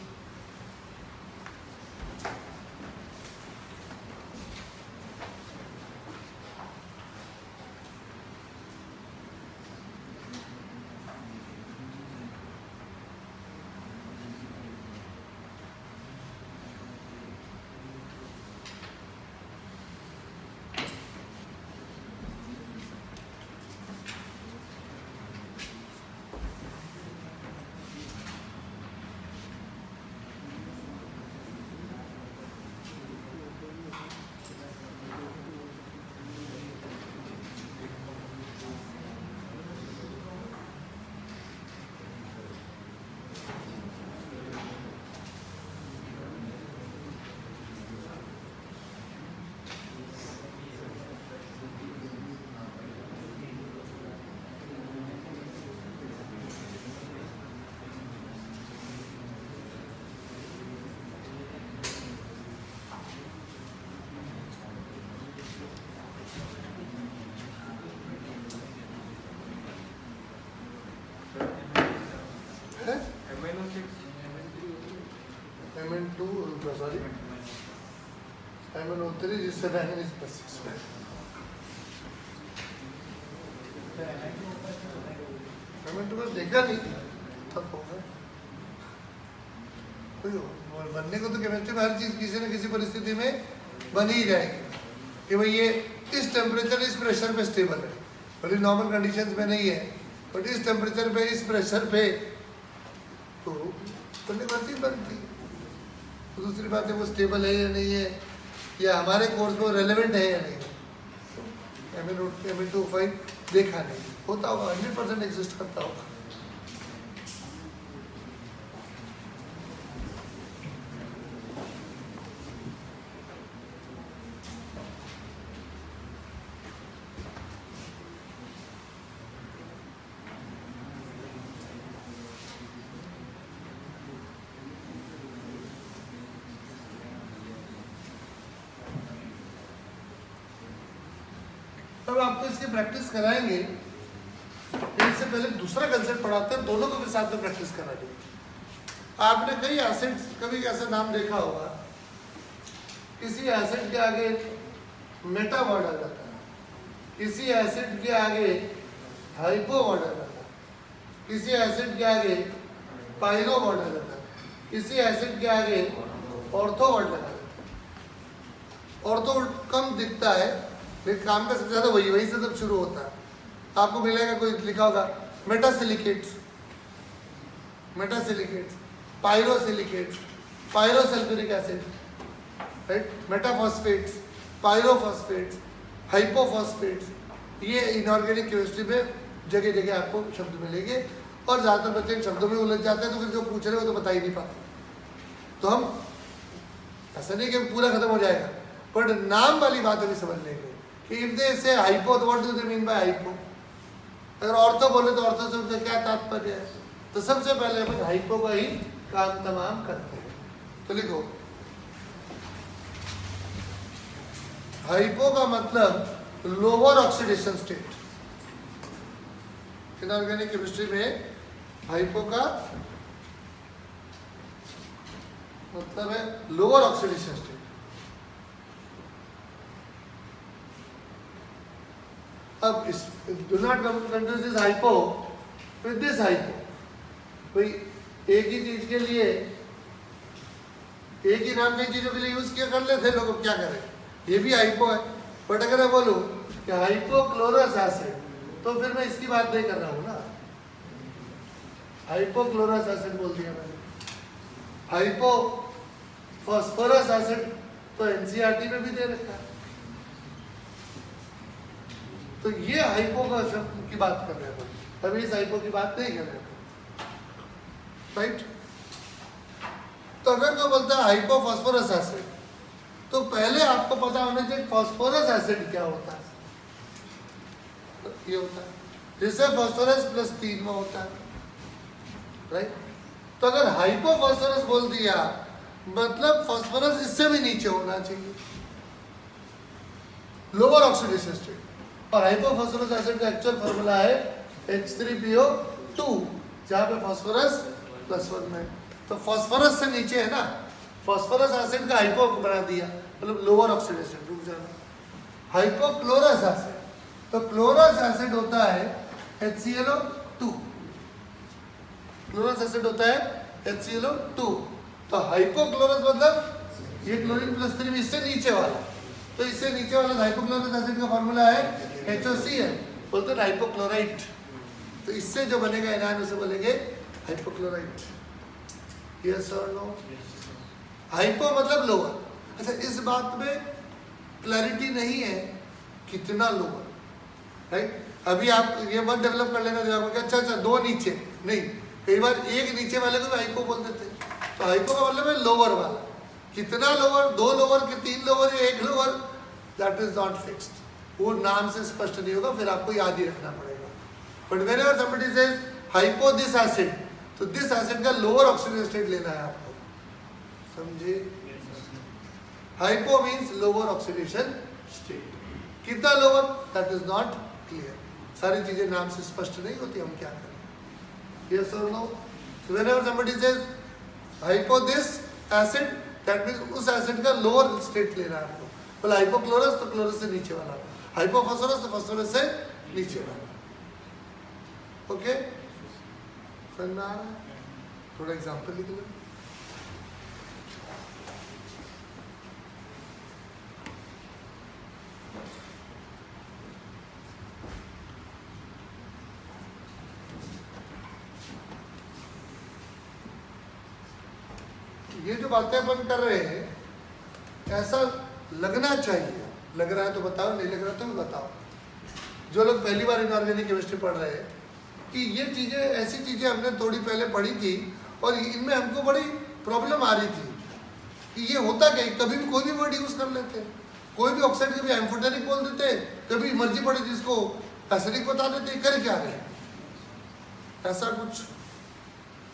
MnO3 जिससे मैंगनीज +6 में पेमेंट तो देखा नहीं तब होगा। बनने को तो केमिस्ट्री में हर चीज किसी न किसी परिस्थिति में बन ही जाएगी कि भाई ये इस टेम्परेचर इस प्रेशर पे स्टेबल है, भले नॉर्मल कंडीशंस में नहीं है, बट इस टेम्परेचर पे इस प्रेशर पे तो बनने को हर चीज बनती है। तो दूसरी बात है वो स्टेबल है या नहीं है, या हमारे कोर्स में रेलेवेंट है या नहीं। MN205 देखा नहीं, होता होगा, 100% एग्जिस्ट करता होगा। तब आपको इसकी प्रैक्टिस कराएंगे। इससे पहले दूसरा कंसेप्ट पढ़ाते हैं, दोनों को भी साथ में प्रैक्टिस करा देंगे। आपने कई एसिड्स, कभी ऐसा नाम देखा होगा, किसी एसिड के आगे मेटा वर्ड आ जाता है, किसी एसिड के आगे हाइपो वर्ड आ जाता है, किसी एसिड के आगे पाइरो वर्ड आ जाता है, किसी एसिड के आगे ऑर्थो वर्ड लगा जाता है। ऑर्थो कम दिखता है लेकिन काम का सबसे ज्यादा वही से सब शुरू होता है। आपको मिलेगा कोई लिखा होगा मेटासिलिकेट्स, मेटासिलिकेट्स, पायरोसिलिकेट्स, पायरोसल्फ्यूरिक एसिड, राइट, मेटाफॉस्फेट्स, पायरोफॉस्फेट्स, हाइपोफॉस्फेट्स, ये इनऑर्गेनिक केमिस्ट्री में जगह जगह आपको शब्द मिलेंगे। और ज़्यादातर बच्चे इन शब्दों में उलझ जाते हैं, तो फिर जो पूछ रहे हो तो बता ही नहीं पाते। तो हम ऐसा नहीं कि पूरा खत्म हो जाएगा, पर नाम वाली बात अभी समझ लेंगे कि इफ दे से हाइपो, तो what do they mean by hypo. अगर ऑर्थो बोले तो ऑर्थो से उनका क्या तात्पर्य है, तो सबसे पहले अपन हाइपो का ही काम तमाम करते हैं। तो लिखो, हाइपो का मतलब lower oxidation state. Inorganic chemistry में हाइपो का मतलब है लोअर ऑक्सीडेशन स्टेट। अब इस do not confuse this hypo with this hypo. कोई एक ही चीज के लिए एक ही नाम की चीजों के लिए यूज किया कर लेते लोग, क्या करें, ये भी हाइपो है। बट अगर मैं बोलूं कि हाइपोक्लोरस एसिड, तो फिर मैं इसकी बात नहीं कर रहा हूं ना। हाइपोक्लोरस एसिड बोल दिया मैंने। हाइपो फास्फोरस एसिड तो एनसीईआरटी में भी दे रखा है। तो ये हाइपो का शब्द की बात कर रहे हैं, अभी इस हाइपो की बात नहीं कर रहे हैं, राइट। तो अगर कोई बोलता है हाइपो फास्फोरस एसिड, तो पहले आपको पता होना चाहिए फास्फोरस एसिड क्या होता है। तो ये होता है जिससे फास्फोरस +3 में होता है, राइट। तो अगर हाइपो फास्फोरस बोल दिया मतलब फास्फोरस इससे भी नीचे होना चाहिए, लोअर ऑक्सीडेशन स्टेट। और हाइपोफॉस्फोरस एसिड का एक्चुअल फॉर्मूला है H3PO2, जहां पे फास्फोरस +1 में। तो फास्फोरस से नीचे है ना, फास्फोरस एसिड का हाइपो बना दिया, मतलब लोअर ऑक्सीडेशन, रुक जाना। हाइपोक्लोरस एसिड, तो क्लोरस एसिड होता है HClO2, क्लोरस एसिड होता है HClO2। तो हाइपोक्लोरस मतलब ये क्लोरीन +3 इससे नीचे वाला, तो इससे नीचे वाला हाइपोक्लोरस एसिड का फॉर्मूला है HOCl, बोलते हैं हाइपोक्लोराइट। तो इससे जो बनेगा एनायन उसे बोलेंगे हाइपोक्लोराइट। यस और नो? हाइपो मतलब लोअर। अच्छा, इस बात में क्लैरिटी नहीं है कितना लोअर, राइट। अभी आप ये मत डेवलप कर लेना दिमाग में कि अच्छा दो नीचे नहीं, कई बार एक नीचे वाले को हाइपो बोल देते हैं। तो हाइपो का मतलब है लोअर वाला। कितना लोअर, 2 लोअर के 3 लोअर या 1 lower, that is not fixed, वो नाम से स्पष्ट नहीं होगा, फिर आपको याद ही रखना पड़ेगा। But whenever somebody says hypo this acid, तो दिस एसिड का लोअर ऑक्सीडेशन स्टेट लेना है आपको, समझे। Hypo means lower oxidation state. कितना lower, that is not clear. सारी चीजें नाम से स्पष्ट नहीं होती, हम क्या करें। यस और no? Whenever somebody says hypo this acid, that means उस एसिड का लोअर स्टेट लेना है आपको। बोला हाइपोक्लोरस, तो क्लोरस से नीचे वाला, हाइपोफॉस्फोरस तो फास्फोरस से नीचे वाला। ओके, समझ में आ रहा है? थोड़ा एग्जाम्पल लिख लो। ये जो बातें अपन कर रहे हैं ऐसा लगना चाहिए, लग रहा है तो बताओ, नहीं लग रहा तो भी बताओ। जो लोग पहली बार इनऑर्गेनिक केमिस्ट्री पढ़ रहे हैं कि ये चीज़ें, ऐसी चीज़ें हमने थोड़ी पहले पढ़ी थी और इनमें हमको बड़ी प्रॉब्लम आ रही थी कि ये होता क्या, कभी भी कोई भी वर्ड यूज़ कर लेते, कोई भी ऑक्साइड कभी एम्फोटेरिक बोल देते, कभी मर्जी पड़े जिसको एसिडिक बता देते, कर क्या रहे? ऐसा कुछ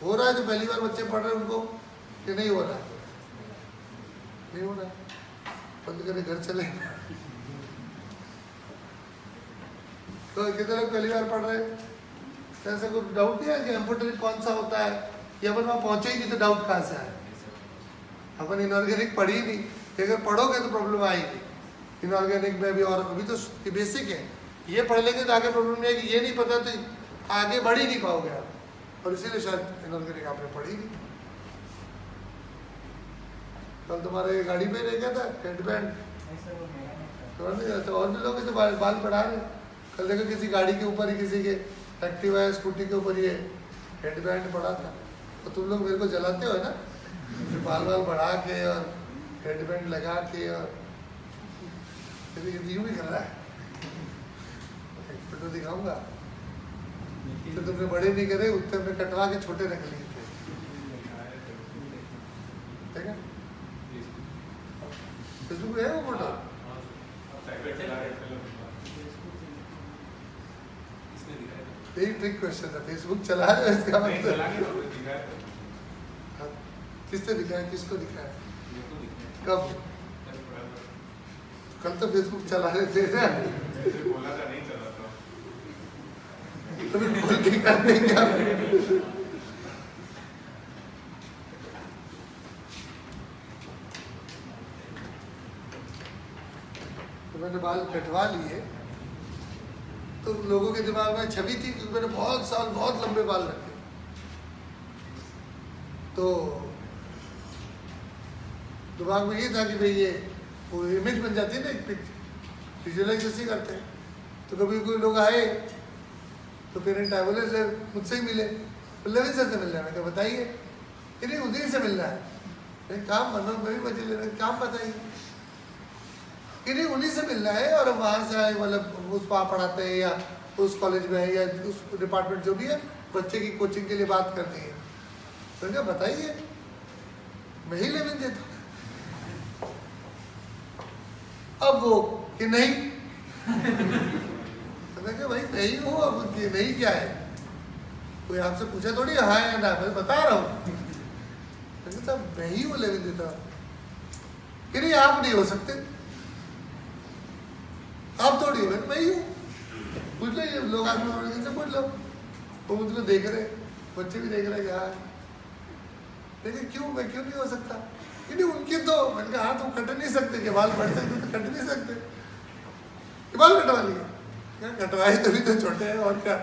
हो रहा है जो पहली बार बच्चे पढ़ रहे हैं उनको, कि नहीं हो रहा है? नहीं हो रहा है, बंद करके घर चले। तो कितने लोग पहली बार पढ़ रहे हैं? तो ऐसा कोई डाउट नहीं है कि एम्फोटेरिक कौन सा होता है, कि अपन वहाँ पहुँचे ही नहीं तो डाउट कहाँ से आए? अपन इनऑर्गेनिक पढ़ी ही नहीं, अगर पढ़ोगे तो प्रॉब्लम आएगी इनऑर्गेनिक में भी। और अभी तो ये बेसिक है, ये पढ़ लेंगे तो आगे प्रॉब्लम नहीं आएगी, ये नहीं पता तो आगे बढ़ ही नहीं पाओगे आप, और इसीलिए शायद इनऑर्गेनिक आपने पढ़ी नहीं। कल तुम्हारे गाड़ी पे रह गया था हेडबैंड, तो और भी लोग तो बाल बढ़ा रहे। कल देखो किसी गाड़ी के ऊपर ही, किसी के एक्टिवा या स्कूटी के ऊपर ये हेडबैंड पड़ा था। तो तुम लोग मेरे को जलाते हो ना, बाल बढ़ा के और हेडबैंड लगा के, और यूँ भी कर रहा है। फोटो दिखाऊंगा तो तुमने बड़े नहीं करे, उत्तर में कटवा के छोटे रख लिए थे, ठीक है? फेसबुक है वो फोटो? यही ट्रिक क्वेश्चन था, फेसबुक चला रहे हो इसका मतलब? किसने दिखाया, किसको दिखाया, कब? कल तो फेसबुक चला रहे थे ना, बोला था नहीं चलाता, तो बोल के करते क्या? तो मैंने बाल कटवा लिए तो लोगों के दिमाग में छवि थी, क्योंकि मैंने बहुत साल बहुत लंबे बाल रखे, तो दिमाग में ये था कि भाई ये वो इमेज बन जाती है ना, एक विजुअलाइज जैसे करते हैं। तो कभी कोई लोग आए तो पेरेंट आए, बोले सर मुझसे ही मिले, लेविन सर से मिलना है। मैं बताइए, कि नहीं उन्हीं से मिलना है। मैं काम बनो, मैं भी मजे ले रहा, काम बताइए कि नहीं उन्हीं से मिलना है, और वहाँ से आए, मतलब उस वहाँ पढ़ाते हैं या उस कॉलेज में है या उस डिपार्टमेंट जो भी है, बच्चे की कोचिंग के लिए बात करनी है। तो क्या बताइए, मैं ही लेविन देता हूँ। अब वो कि नहीं, तो मैं क्या भाई नहीं हूँ, अब ये नहीं क्या है, कोई आपसे पूछा थोड़ी हाँ या ना, मैं बता रहा हूँ। साहब मैं ही हूँ लेविन देता हूँ, कि नहीं आप नहीं हो सकते, आप थोड़ी हो, मैं ही हूँ। पूछ लो, ये लोग आदमी से पूछ लो, वो मुझको देख रहे, बच्चे भी देख रहे यार, लेकिन क्यों, मैं क्यों नहीं हो सकता? कि नहीं उनके तो, मैंने कहा हाँ तुम कट नहीं सकते, कि बाल बढ़ सकते तो कट नहीं सकते, कि बाल कटवा लिए, क्या कटवाए तभी तो छोटे हैं और क्या।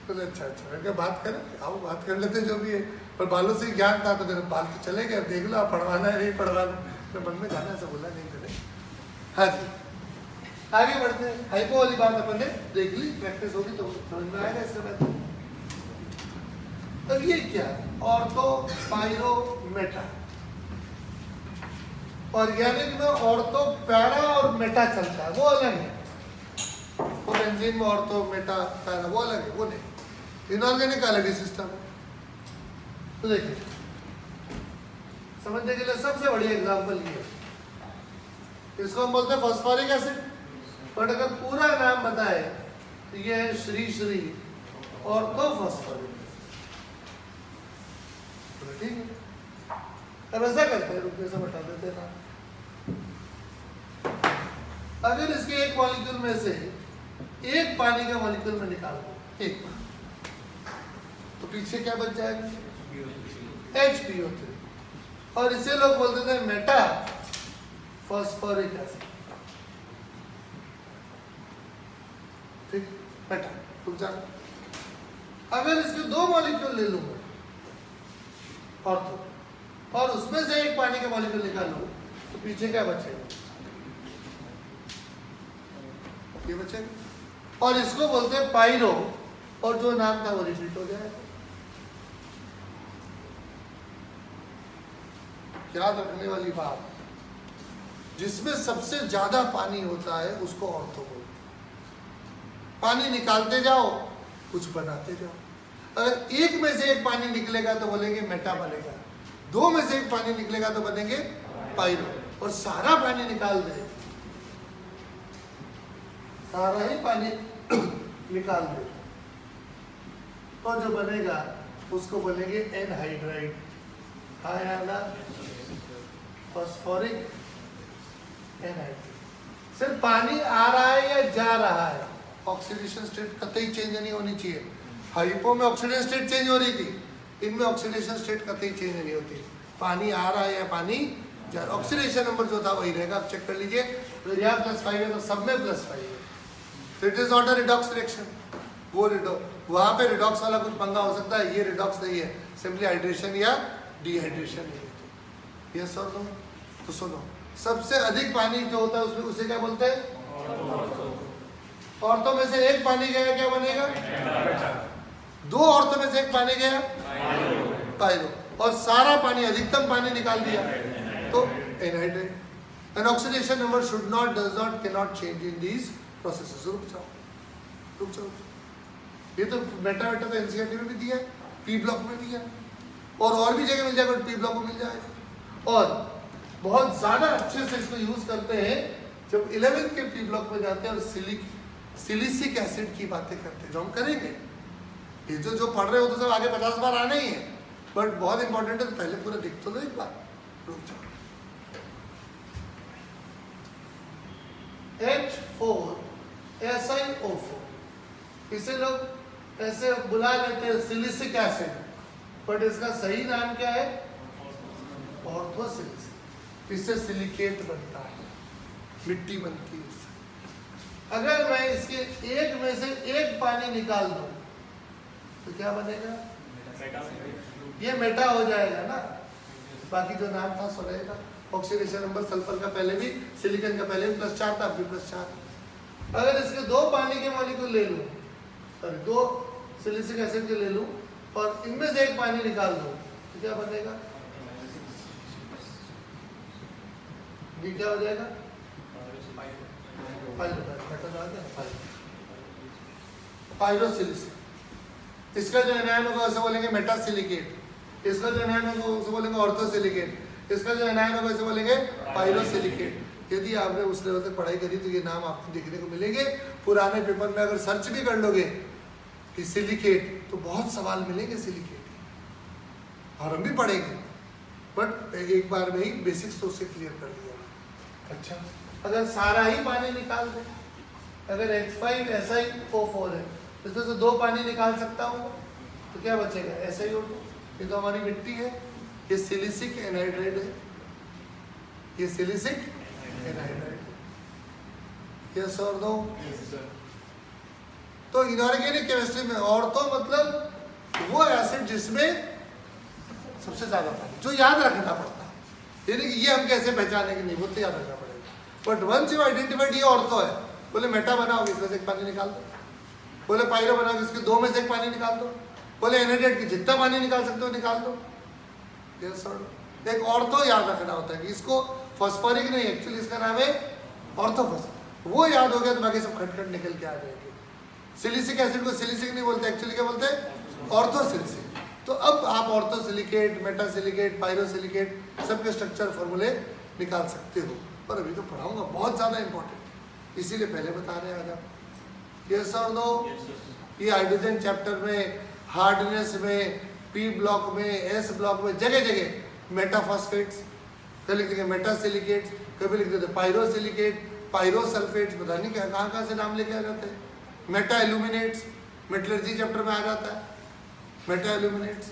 बोले अच्छा अच्छा, मैंने कहा बात करें, आओ बात कर लेते जो भी है। पर बालों से ज्ञान था तो मेरे बाल तो चले गए, देख लो आप पढ़वाना है नहीं पढ़वाना, मैं मन में जाना ऐसा बोला नहीं मैंने। हाँ जी, आगे बढ़ते हैं। हाइपो वाली बात अपन ने देख ली, प्रैक्टिस होगी तो समझ में आएगा इसके बाद। अब ये क्या, ऑर्थो पायरोमेटा, ऑर्गेनिक में ऑर्थो पैरा और मेटा चलता है, वो अलग है। तो एंजाइम में ऑर्थो मेटा पैरा वो अलग है, वो नहीं। इनऑर्गेनिक का अलग ही सिस्टम है। तो देखिए, समझने के लिए सबसे बढ़िया एग्जांपल ये है, इसको हम बोलते हैं फॉस्फोरिक एसिड। बट अगर पूरा नाम बताए तो ये है श्री श्री ऑर्थोफॉस्फोरिक एसिड, ठीक है? अब ऐसा करते हैं, रुपये से बता देते हैं ना, अगर इसके एक मॉलिक्यूल में से एक पानी का मॉलिक्यूल में निकाल दो, एक तो पीछे क्या बच जाएगा? HPO3, और इसे लोग बोलते थे मेटा फॉस्फोरिक एसिड, ठीक? मेटा, तुम जानो अगर इसके 2 मॉलिक्यूल ले लूंगा ऑर्थो और उसमें से एक पानी का मॉलिक्यूल निकालूं तो पीछे क्या बचेगा? ये बचेगा। और इसको बोलते हैं पाइरो, और जो नाम था वो रिपीट हो जाएगा। याद रखने वाली बात, जिसमें सबसे ज्यादा पानी होता है उसको ऑर्थो बोलते हैं। पानी निकालते जाओ, कुछ बनाते जाओ। अगर एक में से एक पानी निकलेगा तो बोलेंगे मेटा बनेगा, 2 में से एक पानी निकलेगा तो बनेंगे पाइरो, और सारा पानी निकाल दे, सारा ही पानी निकाल दे तो जो बनेगा उसको बोलेंगे एनहाइड्राइड, आना फॉस्फोरिक एनहाइड्राइड। सिर्फ पानी आ रहा है या जा रहा है, ऑक्सीडेशन स्टेट कतई चेंज नहीं होनी चाहिए। हाइपो में ऑक्सीडेशन स्टेट चेंज हो रही थी, इनमें ऑक्सीडेशन स्टेट कतई चेंज नहीं होती। पानी आ रहा है या पानी जा रहा है, ऑक्सीडेशन नंबर जो था वही रहेगा। आप चेक कर लीजिए, अगर यहाँ +5 है तो सब में +5 है, तो it is not a redox reaction. वो वहां पे रिडॉक्स वाला कुछ पंगा हो सकता है, ये रिडॉक्स नहीं है, सिंपली हाइड्रेशन या डिहाइड्रेशन है। यस और नो? तो सुनो, सबसे अधिक पानी जो होता है उसमें उसे क्या बोलते हैं? औरतों में से एक पानी गया क्या बनेगा? 2 औरतों में से एक पानी गया पाइरो, और सारा पानी, अधिकतम पानी निकाल दिया तो anhydride. An oxidation number should not, does not, can not change in these processes. रुक जाओ, ये तो मेटा तो एनसीईआरटी में भी दिया है, पी ब्लॉक में दिया है, और भी जगह मिल जाएगा, पी ब्लॉक में मिल जाएगा। और बहुत ज्यादा अच्छे से इसको यूज करते हैं जब 11th के पी ब्लॉक में जाते हैं और सिलिसिक एसिड की बातें करते हैं, जो हम करेंगे। ये जो पढ़ रहे हो तो सब आगे 50 बार आना ही है, बट बहुत इंपॉर्टेंट है, तो पहले पूरा देख तो लो एक बार। रुक जाओ, H4SiO4, इसे लोग ऐसे बुला लेते हैं सिलिसिक एसिड, बट इसका सही नाम क्या है? ऑर्थोसिलिसिक। इससे सिलिकेट बनता है, मिट्टी बनती है इससे। अगर मैं इसके एक में से एक पानी निकाल दूं तो क्या बनेगा? ये मेटा हो जाएगा ना, बाकी जो नाम था सो रहेगा। ऑक्सीडेशन नंबर सल्फर का पहले भी, सिलिकॉन का पहले भी +4 था, अभी +4। अगर इसके 2 पानी के मॉलिक्यूल ले लूं, सॉरी 2 सिलिसिक एसिड के ले लूं और इनमें से एक पानी निकाल दूं तो क्या बनेगा? ये क्या हो जाएगा? पाइरोसिलिसिक। इसका जो एनायन होगा उसे बोलेंगे मेटासिलिकेट, इसका जो एनायन होगा उसे बोलेंगे ऑर्थोसिलिकेट, इसका जो एनायन होगा उसे बोलेंगे पाइरोसिलिकेट। यदि आपने उस लेवल तक पढ़ाई करी तो ये नाम आपको देखने को मिलेंगे। पुराने पेपर में अगर सर्च भी कर लोगे कि सिलिकेट, तो बहुत सवाल मिलेंगे सिलिकेट, और हम भी पढ़ेंगे, बट एक बार में ही बेसिक्स तो उससे क्लियर कर दिया। अच्छा, अगर सारा ही पानी निकाल दे, अगर H5SiO4 है, इसमें से 2 पानी निकाल सकता हूँ तो क्या बचेगा? SiO2। ये तो हमारी मिट्टी है, ये सिलिसिक एनहाइड्राइड है, ये सिलिसिक एनहाइड्राइड। यस और नो? तो इनऑर्गेनिक केमिस्ट्री में ऑर्थो मतलब वो एसिड जिसमें सबसे ज्यादा पानी, जो याद रखना पड़ता है, यानी कि ये हम कैसे पहचानेंगे, नहीं वो तो याद रखना पड़ेगा। बट वंस यू आइडेंटिफाइड ये ऑर्थो है, बोले मेटा बनाओगे इसमें से एक पानी निकाल दो, बोले पाइरो बनाओगे इसके 2 में से एक पानी निकाल दो, बोले एनहाइड्राइड की जितना पानी निकाल सकते हो निकाल दो। यस और नो? एक ऑर्थो याद रखना होता है कि इसको फॉस्फोरिक नहीं, एक्चुअली इसका नाम है ऑर्थोफॉस्फोरिक। वो याद हो गया तो बाकी सब खटखट निकल के आ जाएंगे। सिलिसिक एसिड को सिलिसिक नहीं बोलते, एक्चुअली क्या बोलते हैं? ऑर्थोसिलिसिक। तो अब आप ऑर्थोसिलिकेट, मेटासिलिकेट, पाइरोसिलिकेट सबके स्ट्रक्चर फॉर्मूले निकाल सकते हो, पर अभी तो पढ़ाऊंगा, बहुत ज़्यादा इंपॉर्टेंट, इसीलिए पहले बता रहे हैं आज आप। यस और नो? ये हाइड्रोजन चैप्टर में, हार्डनेस में, पी ब्लॉक में, एस ब्लॉक में, जगह जगह मेटाफॉस्फेट्स, कभी लिख देंगे मेटासिलिकेट्स, कभी लिख देते पाइरोसिलिकेट, पाइरोसल्फेट्स, पता नहीं क्या कहाँ से नाम लेके आ जाते हैं। मेटा एल्यूमिनेट्स, मेटलर्जी चैप्टर में आ जाता है मेटा एल्यूमिनेट्स,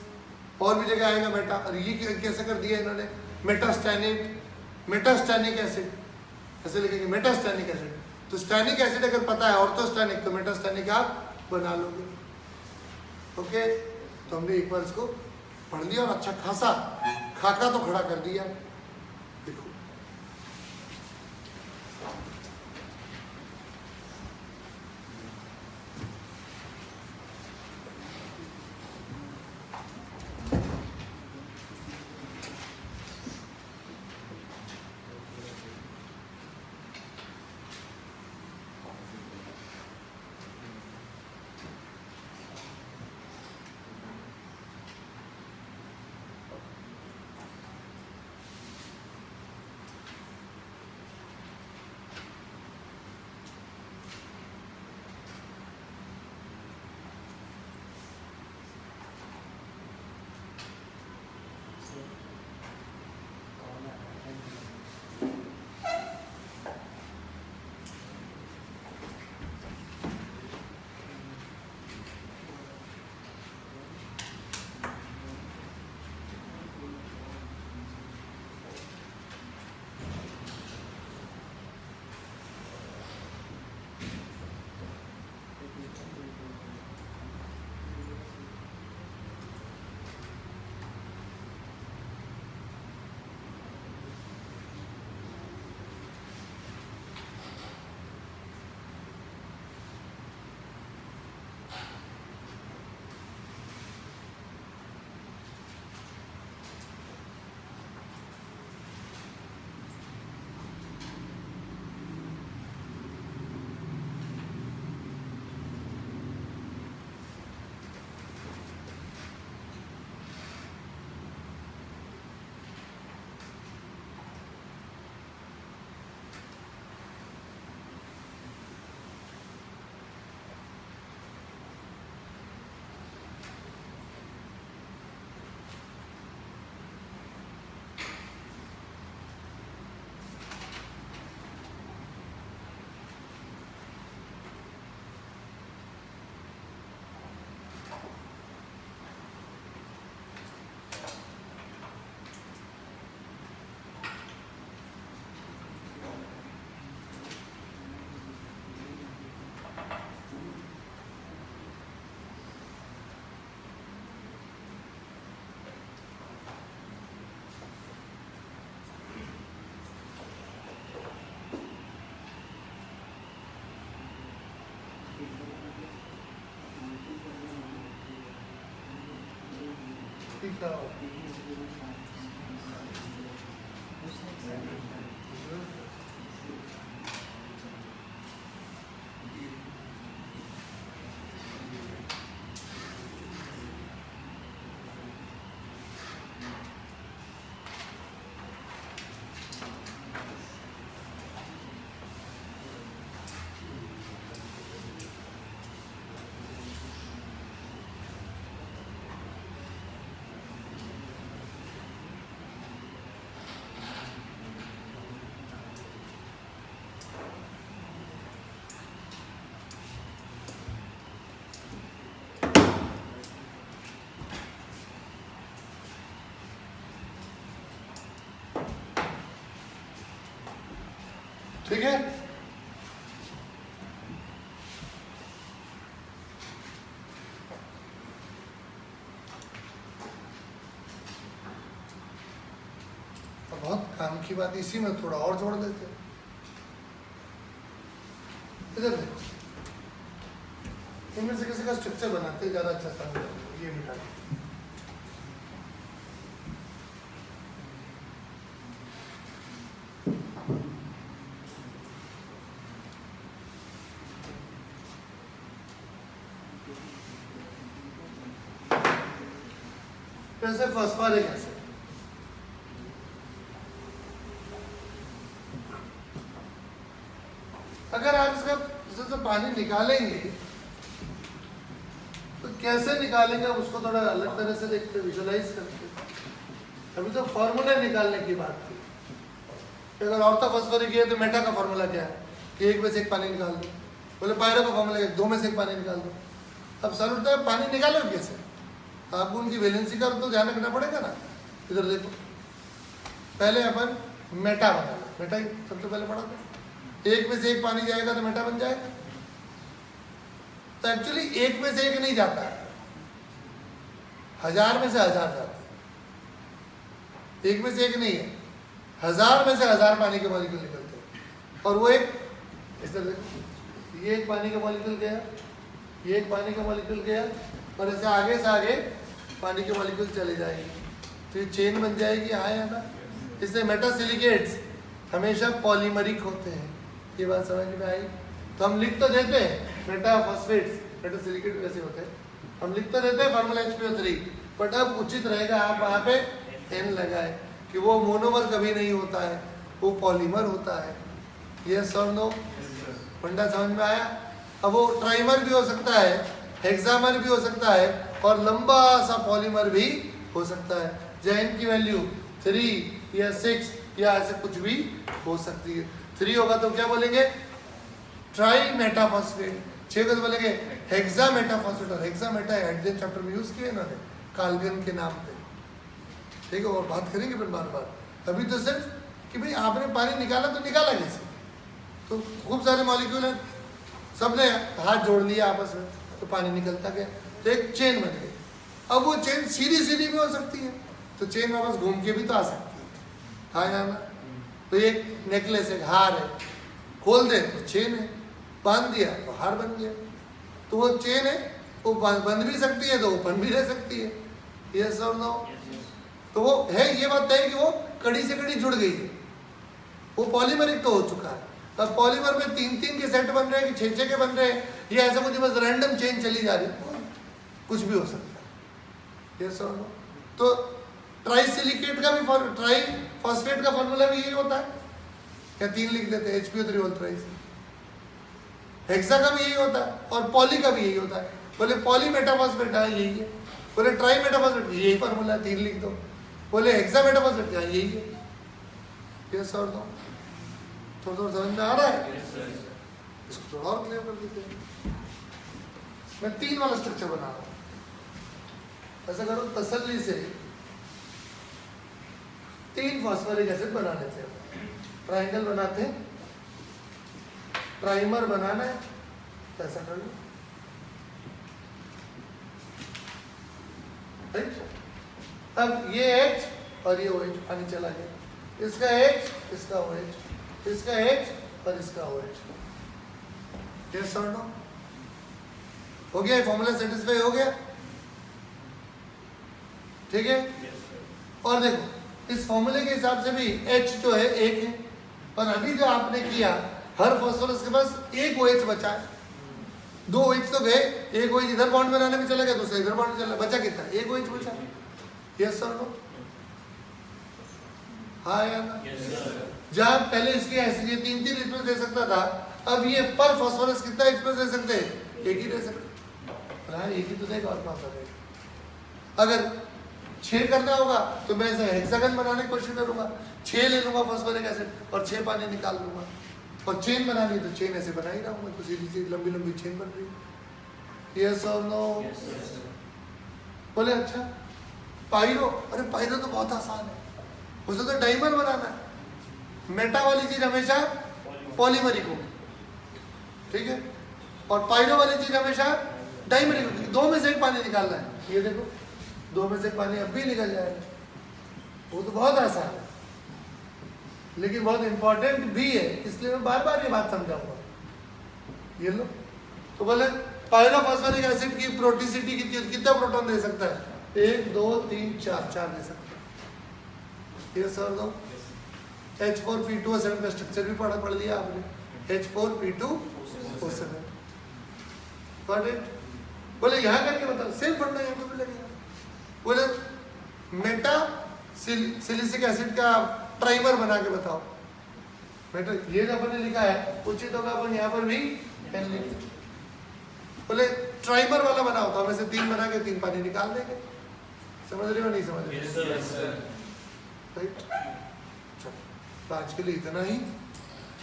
और भी जगह आएगा मेटा। और ये कैसे कर दिया इन्होंने? मेटास्टैनेट, मेटास्टैनिक एसिड, ऐसे लिखेंगे मेटास्टैनिक एसिड। तो स्टैनिक एसिड अगर पता है ऑर्थोस्टैनिक, तो मेटास्टैनिक आप बना लोगे। ओके, तो हमने एक बार इसको पढ़ लिया और अच्छा खासा खाका तो खड़ा कर दिया। देखो ठीक है, ठीक है। बहुत काम की बात, इसी में थोड़ा और जोड़ देते हैं। इधर देखो, इनमें से किसी का स्ट्रक्चर बनाते हैं, ज्यादा अच्छा काम करते। ये मिटा दो। जैसे फॉस्फोरिक एसिड, अगर आप इसका से पानी निकालेंगे तो कैसे निकालेंगे, उसको थोड़ा अलग तरह से देखते, विजुलाइज करते। अभी तो फॉर्मूला निकालने की बात थी। अगर ऑर्थो फॉस्फोरिक है तो मेटा का फॉर्मूला क्या है कि 1 में से 1 पानी निकाल दो। बोले पायरो का फॉर्मूला 2 में से 1 पानी निकाल दो। अब सर उठता है, पानी निकालो कैसे? आपको उनकी वैलेंसी का तो ध्यान रखना पड़ेगा ना। इधर देखो, पहले अपन मेटा बना लो। मेटा ही सबसे पहले पढ़ा था। 1 में से 1 पानी जाएगा तो मेटा बन जाएगा। तो एक्चुअली 1 में से 1 नहीं जाता है, 1000 में से 1000 जाते हैं, एक में से एक नहीं है, 1000 में से 1000 पानी के मॉलिक्यूल निकलते हैं। और वो एक इस तरह देखो, ये एक पानी का मॉलिक्यूल गया, ये एक पानी का मॉलिक्यूल गया, और ऐसे आगे से आगे पानी के मॉलिक्यूल चले जाएंगे, तो ये चेन बन जाएगी। हाँ या ना? इससे मेटासिलिकेट्स हमेशा पॉलीमरिक होते हैं। ये बात समझ में आई? तो हम लिख तो देते हैं मेटाफॉस्फेट्स, मेटासिलिकेट वैसे होते हैं, हम लिख तो देते हैं फार्मूला HPO3, बट अब उचित रहेगा आप वहाँ पे N लगाए कि वो मोनोमर कभी नहीं होता है, वो पॉलीमर होता है। यस और नो? फंडा समझ में आया? अब वो ट्राइमर भी हो सकता है, हेक्सामर भी हो सकता है, और लंबा सा पॉलीमर भी हो सकता है, जहाँ N की वैल्यू 3 या 6 या ऐसे कुछ भी हो सकती है। 3 होगा तो क्या बोलेंगे? ट्राई मेटाफॉस्फेट। 6 को तो बोलेंगे हेक्सा मेटाफॉस्फेट, और हेक्सा मेटा हाइड्रोजन चैप्टर में यूज किया इन्होंने काल्विन के नाम पे। ठीक है, और बात करेंगे फिर बार बार। अभी तो सिर्फ कि भाई आपने पानी निकाला तो निकाला कैसे, तो खूब सारे मॉलिक्यूल हैं, सबने हाथ जोड़ लिया आपस में तो पानी निकलता गया, तो एक चेन बन गई। अब वो चेन सीधी सीधी भी हो सकती है, तो चेन वापस घूम के भी तो आ सकती है। हाँ या ना? तो एक नेकलेस, एक हार है, खोल दे तो चेन है, बांध दिया तो हार बन गया। तो वो चेन है, वो बंद भी सकती है तो ओपन भी रह सकती है। यस और नो? तो वो है, ये बात है कि वो कड़ी से कड़ी जुड़ गई है, वो पॉलीमरिक तो हो चुका है। अब पॉलीमर में 3-3 के सेट बन रहे हैं कि 6-6 के बन रहे हैं, या ऐसा कुछ बस रैंडम चेन चली जा रही है, कुछ भी हो सकता है। यस और नो? तो ट्राइसिलिकेट का भी ट्राई फॉस्फेट का फॉर्मूला भी यही होता है, या 3 लिख देते हैं HPO3 होल थ्राइस। हेक्सा का भी यही होता है, और पॉली का भी यही होता है। बोले पॉली मेटाफॉस्फेट, हाँ यही है। बोले ट्राई मेटाफॉस्फेट, यही फॉर्मूला है, 3 लिख दो। बोले हेक्सा मेटाफॉस्फेट, हाँ यही है। यस और नो? थोड़ा समझ में आ रहा है? इसको थोड़ा और क्लियर कर देते हैं। मैं 3 वाला स्ट्रक्चर बना रहा हूं, ऐसा करो तसल्ली से 3 फॉस्फोरिक एसिड बना लेते हैं। ट्राइंगल बनाते हैं, प्राइमर बनाना है तो ऐसा कर लो, राइट? अब ये H और ये OH पानी चला गया, इसका H, इसका OH, इसका H और इसका OH। यस और नो? हो गया, फॉर्मूला सेटिस्फाई हो गया? ठीक है। और देखो इस फॉर्मूले के हिसाब से भी H जो है 1 है, और अभी जो आपने किया हर फॉस्फोरस के पास एक OH बचा है, 2 OH तो गए, एक OH इधर बॉन्ड बनाने में चला गया, दूसरा इधर बॉन्ड चला, बचा कितना? एक OH बचा। यस और नो? हाँ या ना? जहाँ पहले इसके ऐसे 3-3 इसमें दे सकता था, अब ये पर फॉस्फोरस कितना इसमें दे सकते हैं? एक ही दे सकते। हाँ एक ही तो देगा, और कौन सा देगा? अगर 6 करना होगा तो मैं ऐसे हेक्सागन बनाने की कोशिश करूंगा, 6 ले लूंगा फॉस्फोरिक एसिड और 6 पानी निकाल लूंगा, और चेन बनानी तो चेन ऐसे बना ही रहूंगा, तो सीधी सीधी लंबी लंबी चेन बन रही है। यस और नो? बोले अच्छा पाइरो, अरे पाइरो तो बहुत आसान है, उसे तो डाइमर बनाना है। मेटा वाली चीज हमेशा पॉलीमरिक होगी, ठीक है, और पाइरो वाली चीज हमेशा डाइमरिक होगी। 2 में से एक पानी निकालना है, ये देखो 2 में से एक पानी अब भी निकल जाएगा, वो तो बहुत आसान है, लेकिन बहुत इंपॉर्टेंट भी है, इसलिए मैं बार बार ये बात समझाऊंगा। ये लो, तो बोले पायरोफॉस्फोरिक एसिड की प्रोटीसिटी कितना प्रोटॉन दे सकता है? 1 2 3 4 दे सकता है। ये सर दो H4P2O7 का स्ट्रक्चर भी पढ़ लिया आपने, H4P2O7। Got it? बोले यहाँ करके बताओ, सेम पढ़ना यहाँ पे भी लगेगा। बोले मेटा सिलिसिक एसिड का ट्राइमर बना के बताओ। मेटा ये जो अपन ने लिखा है उचित होगा अपन यहाँ पर भी N लिख दें। बोले ट्राइमर वाला बनाओ, तो हम ऐसे 3 बना के 3 पानी निकाल देंगे। समझ रहे हो नहीं समझ रहे? राइट। तो आज के लिए इतना ही।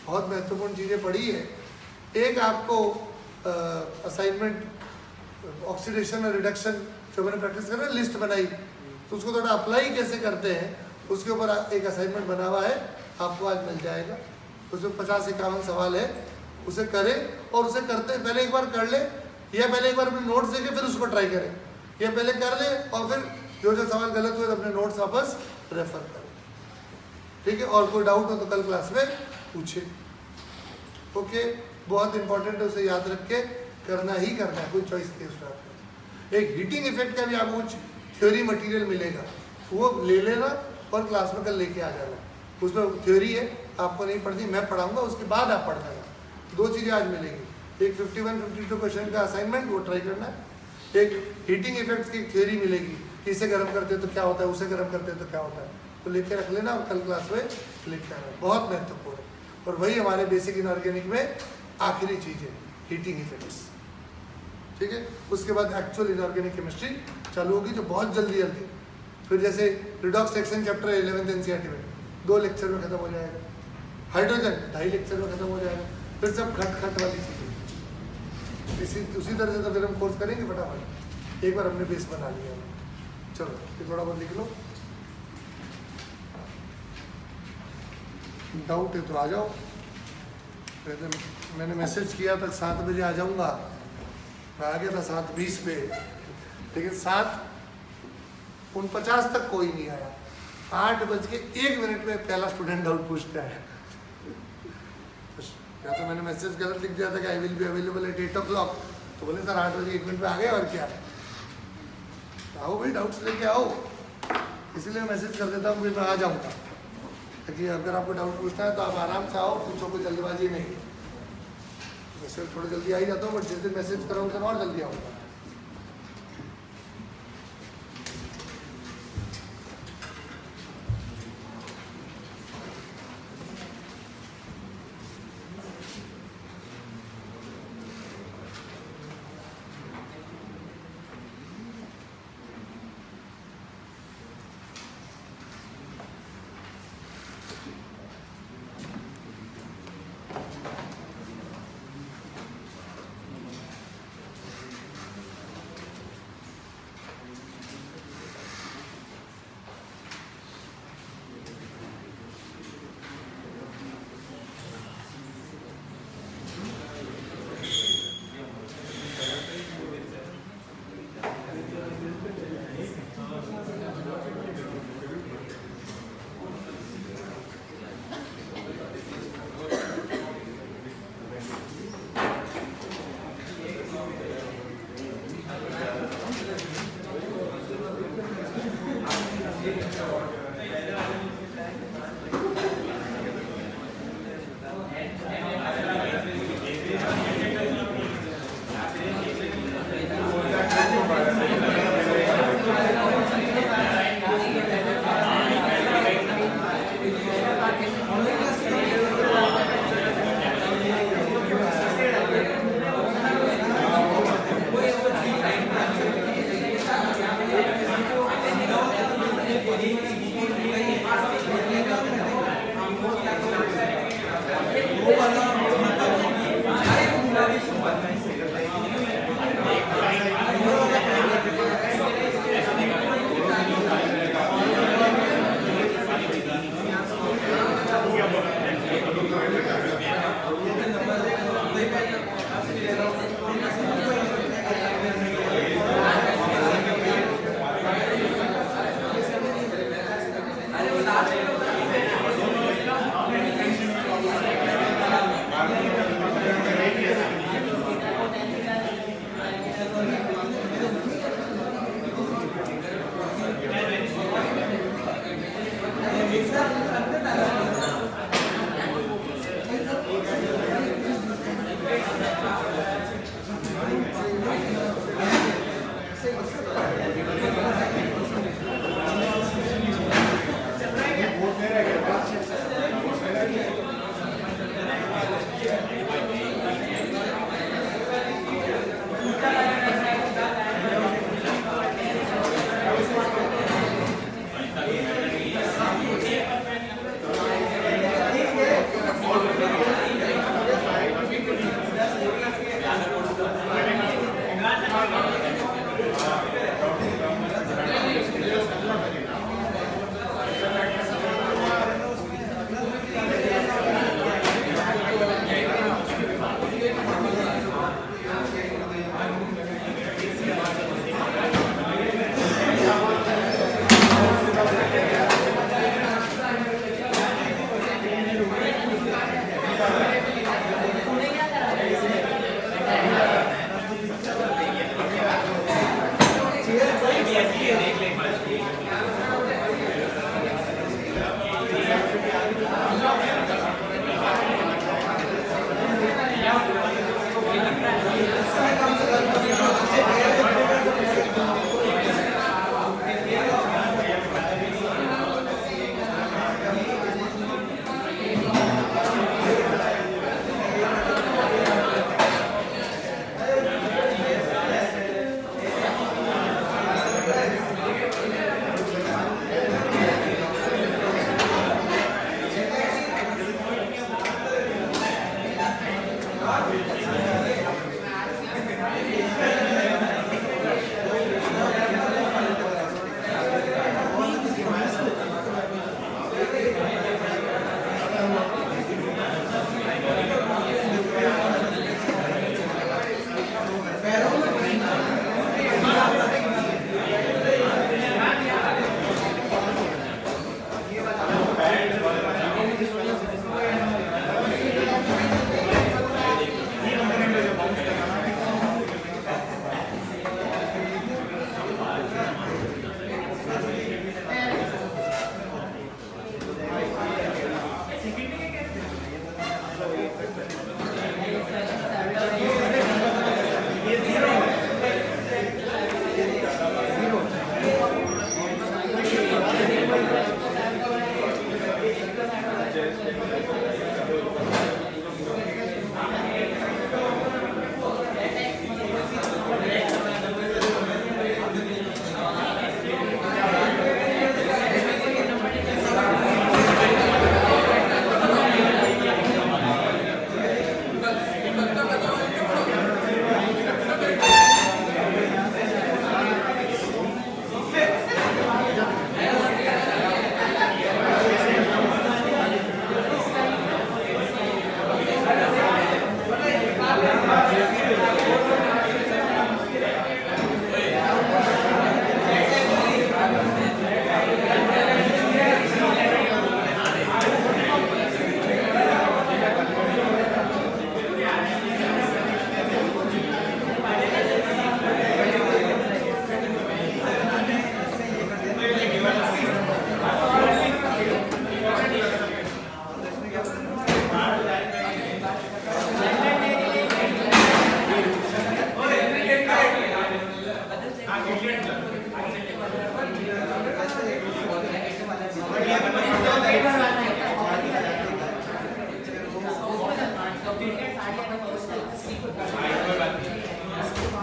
बहुत महत्वपूर्ण चीजें पढ़ी है। एक आपको असाइनमेंट ऑक्सीडेशन और रिडक्शन जो मैंने प्रैक्टिस कर लिस्ट बनाई, तो उसको थोड़ा अप्लाई कैसे करते हैं उसके ऊपर एक असाइनमेंट बना हुआ है, आपको आज मिल जाएगा। उसमें 50-51 सवाल है, उसे करें, और उसे करते पहले एक बार कर ले, या पहले एक बार अपने नोट्स देके फिर उसको ट्राई करें। ये पहले कर ले और फिर जो जो सवाल गलत हुए तो अपने नोट्स वापस रेफर करो, ठीक है। और कोई डाउट हो तो कल क्लास में पूछे, ओके। बहुत इंपॉर्टेंट है, उसे याद रख के करना ही करना है, कोई चॉइस नहीं उसमें आपको। एक हीटिंग इफेक्ट का भी आपको कुछ थ्योरी मटेरियल मिलेगा, वो ले लेना और क्लास में कल लेके आ जाना। उसमें थ्योरी है, आपको नहीं पढ़नी, मैं पढ़ाऊंगा, उसके बाद आप पढ़ लेना। 2 चीज़ें आज मिलेगी, एक 51-52 क्वेश्चन का असाइनमेंट, वो ट्राई करना है। एक हीटिंग इफेक्ट्स की थ्योरी मिलेगी कि इसे गर्म करते हैं तो क्या होता है, उसे गर्म करते हैं तो क्या होता है, तो लेके रख लेना और कल क्लास में लेके आना, बहुत महत्वपूर्ण है। और वही हमारे बेसिक इनऑर्गेनिक में आखिरी चीज़ है, हीटिंग इफेक्ट्स, ठीक है। उसके बाद एक्चुअल इनऑर्गेनिक केमिस्ट्री चालू होगी, जो बहुत जल्दी जल्दी। फिर जैसे redox reaction chapter 11th NCERT में 2 लेक्चर में खत्म हो जाएगा, हाइड्रोजन 2.5 लेक्चर में खत्म हो जाएगा, फिर सब खट खट वाली चीज़ें। उसी तरह से तो फिर हम कोर्स करेंगे फटाफट, एक बार हमने बेस बना लिया। चलो ये थोड़ा बहुत लिख लो, डाउट है तो आ जाओ। मैंने मैसेज किया था 7 बजे आ जाऊंगा, मैं आ गया था 7:20 पे, लेकिन 7:49 तक कोई नहीं आया। 8:01 में पहला स्टूडेंट डाउट पूछता है, या तो मैंने मैसेज गलत लिख दिया था कि I will be available at 8 o'clock, तो बोले सर 8:01 पे आ गए और क्या, आओ भाई डाउट्स लेके आओ, इसीलिए मैसेज कर देता हूँ, मैं आ जाऊँगा। ताकि अगर आपको डाउट पूछना है तो आप आराम से आओ, पूछो, कोई जल्दबाजी नहीं। वैसे थोड़ी जल्दी आ ही जाता हूँ, बट जिस दिन मैसेज कराऊँ तो और जल्दी आऊँगा।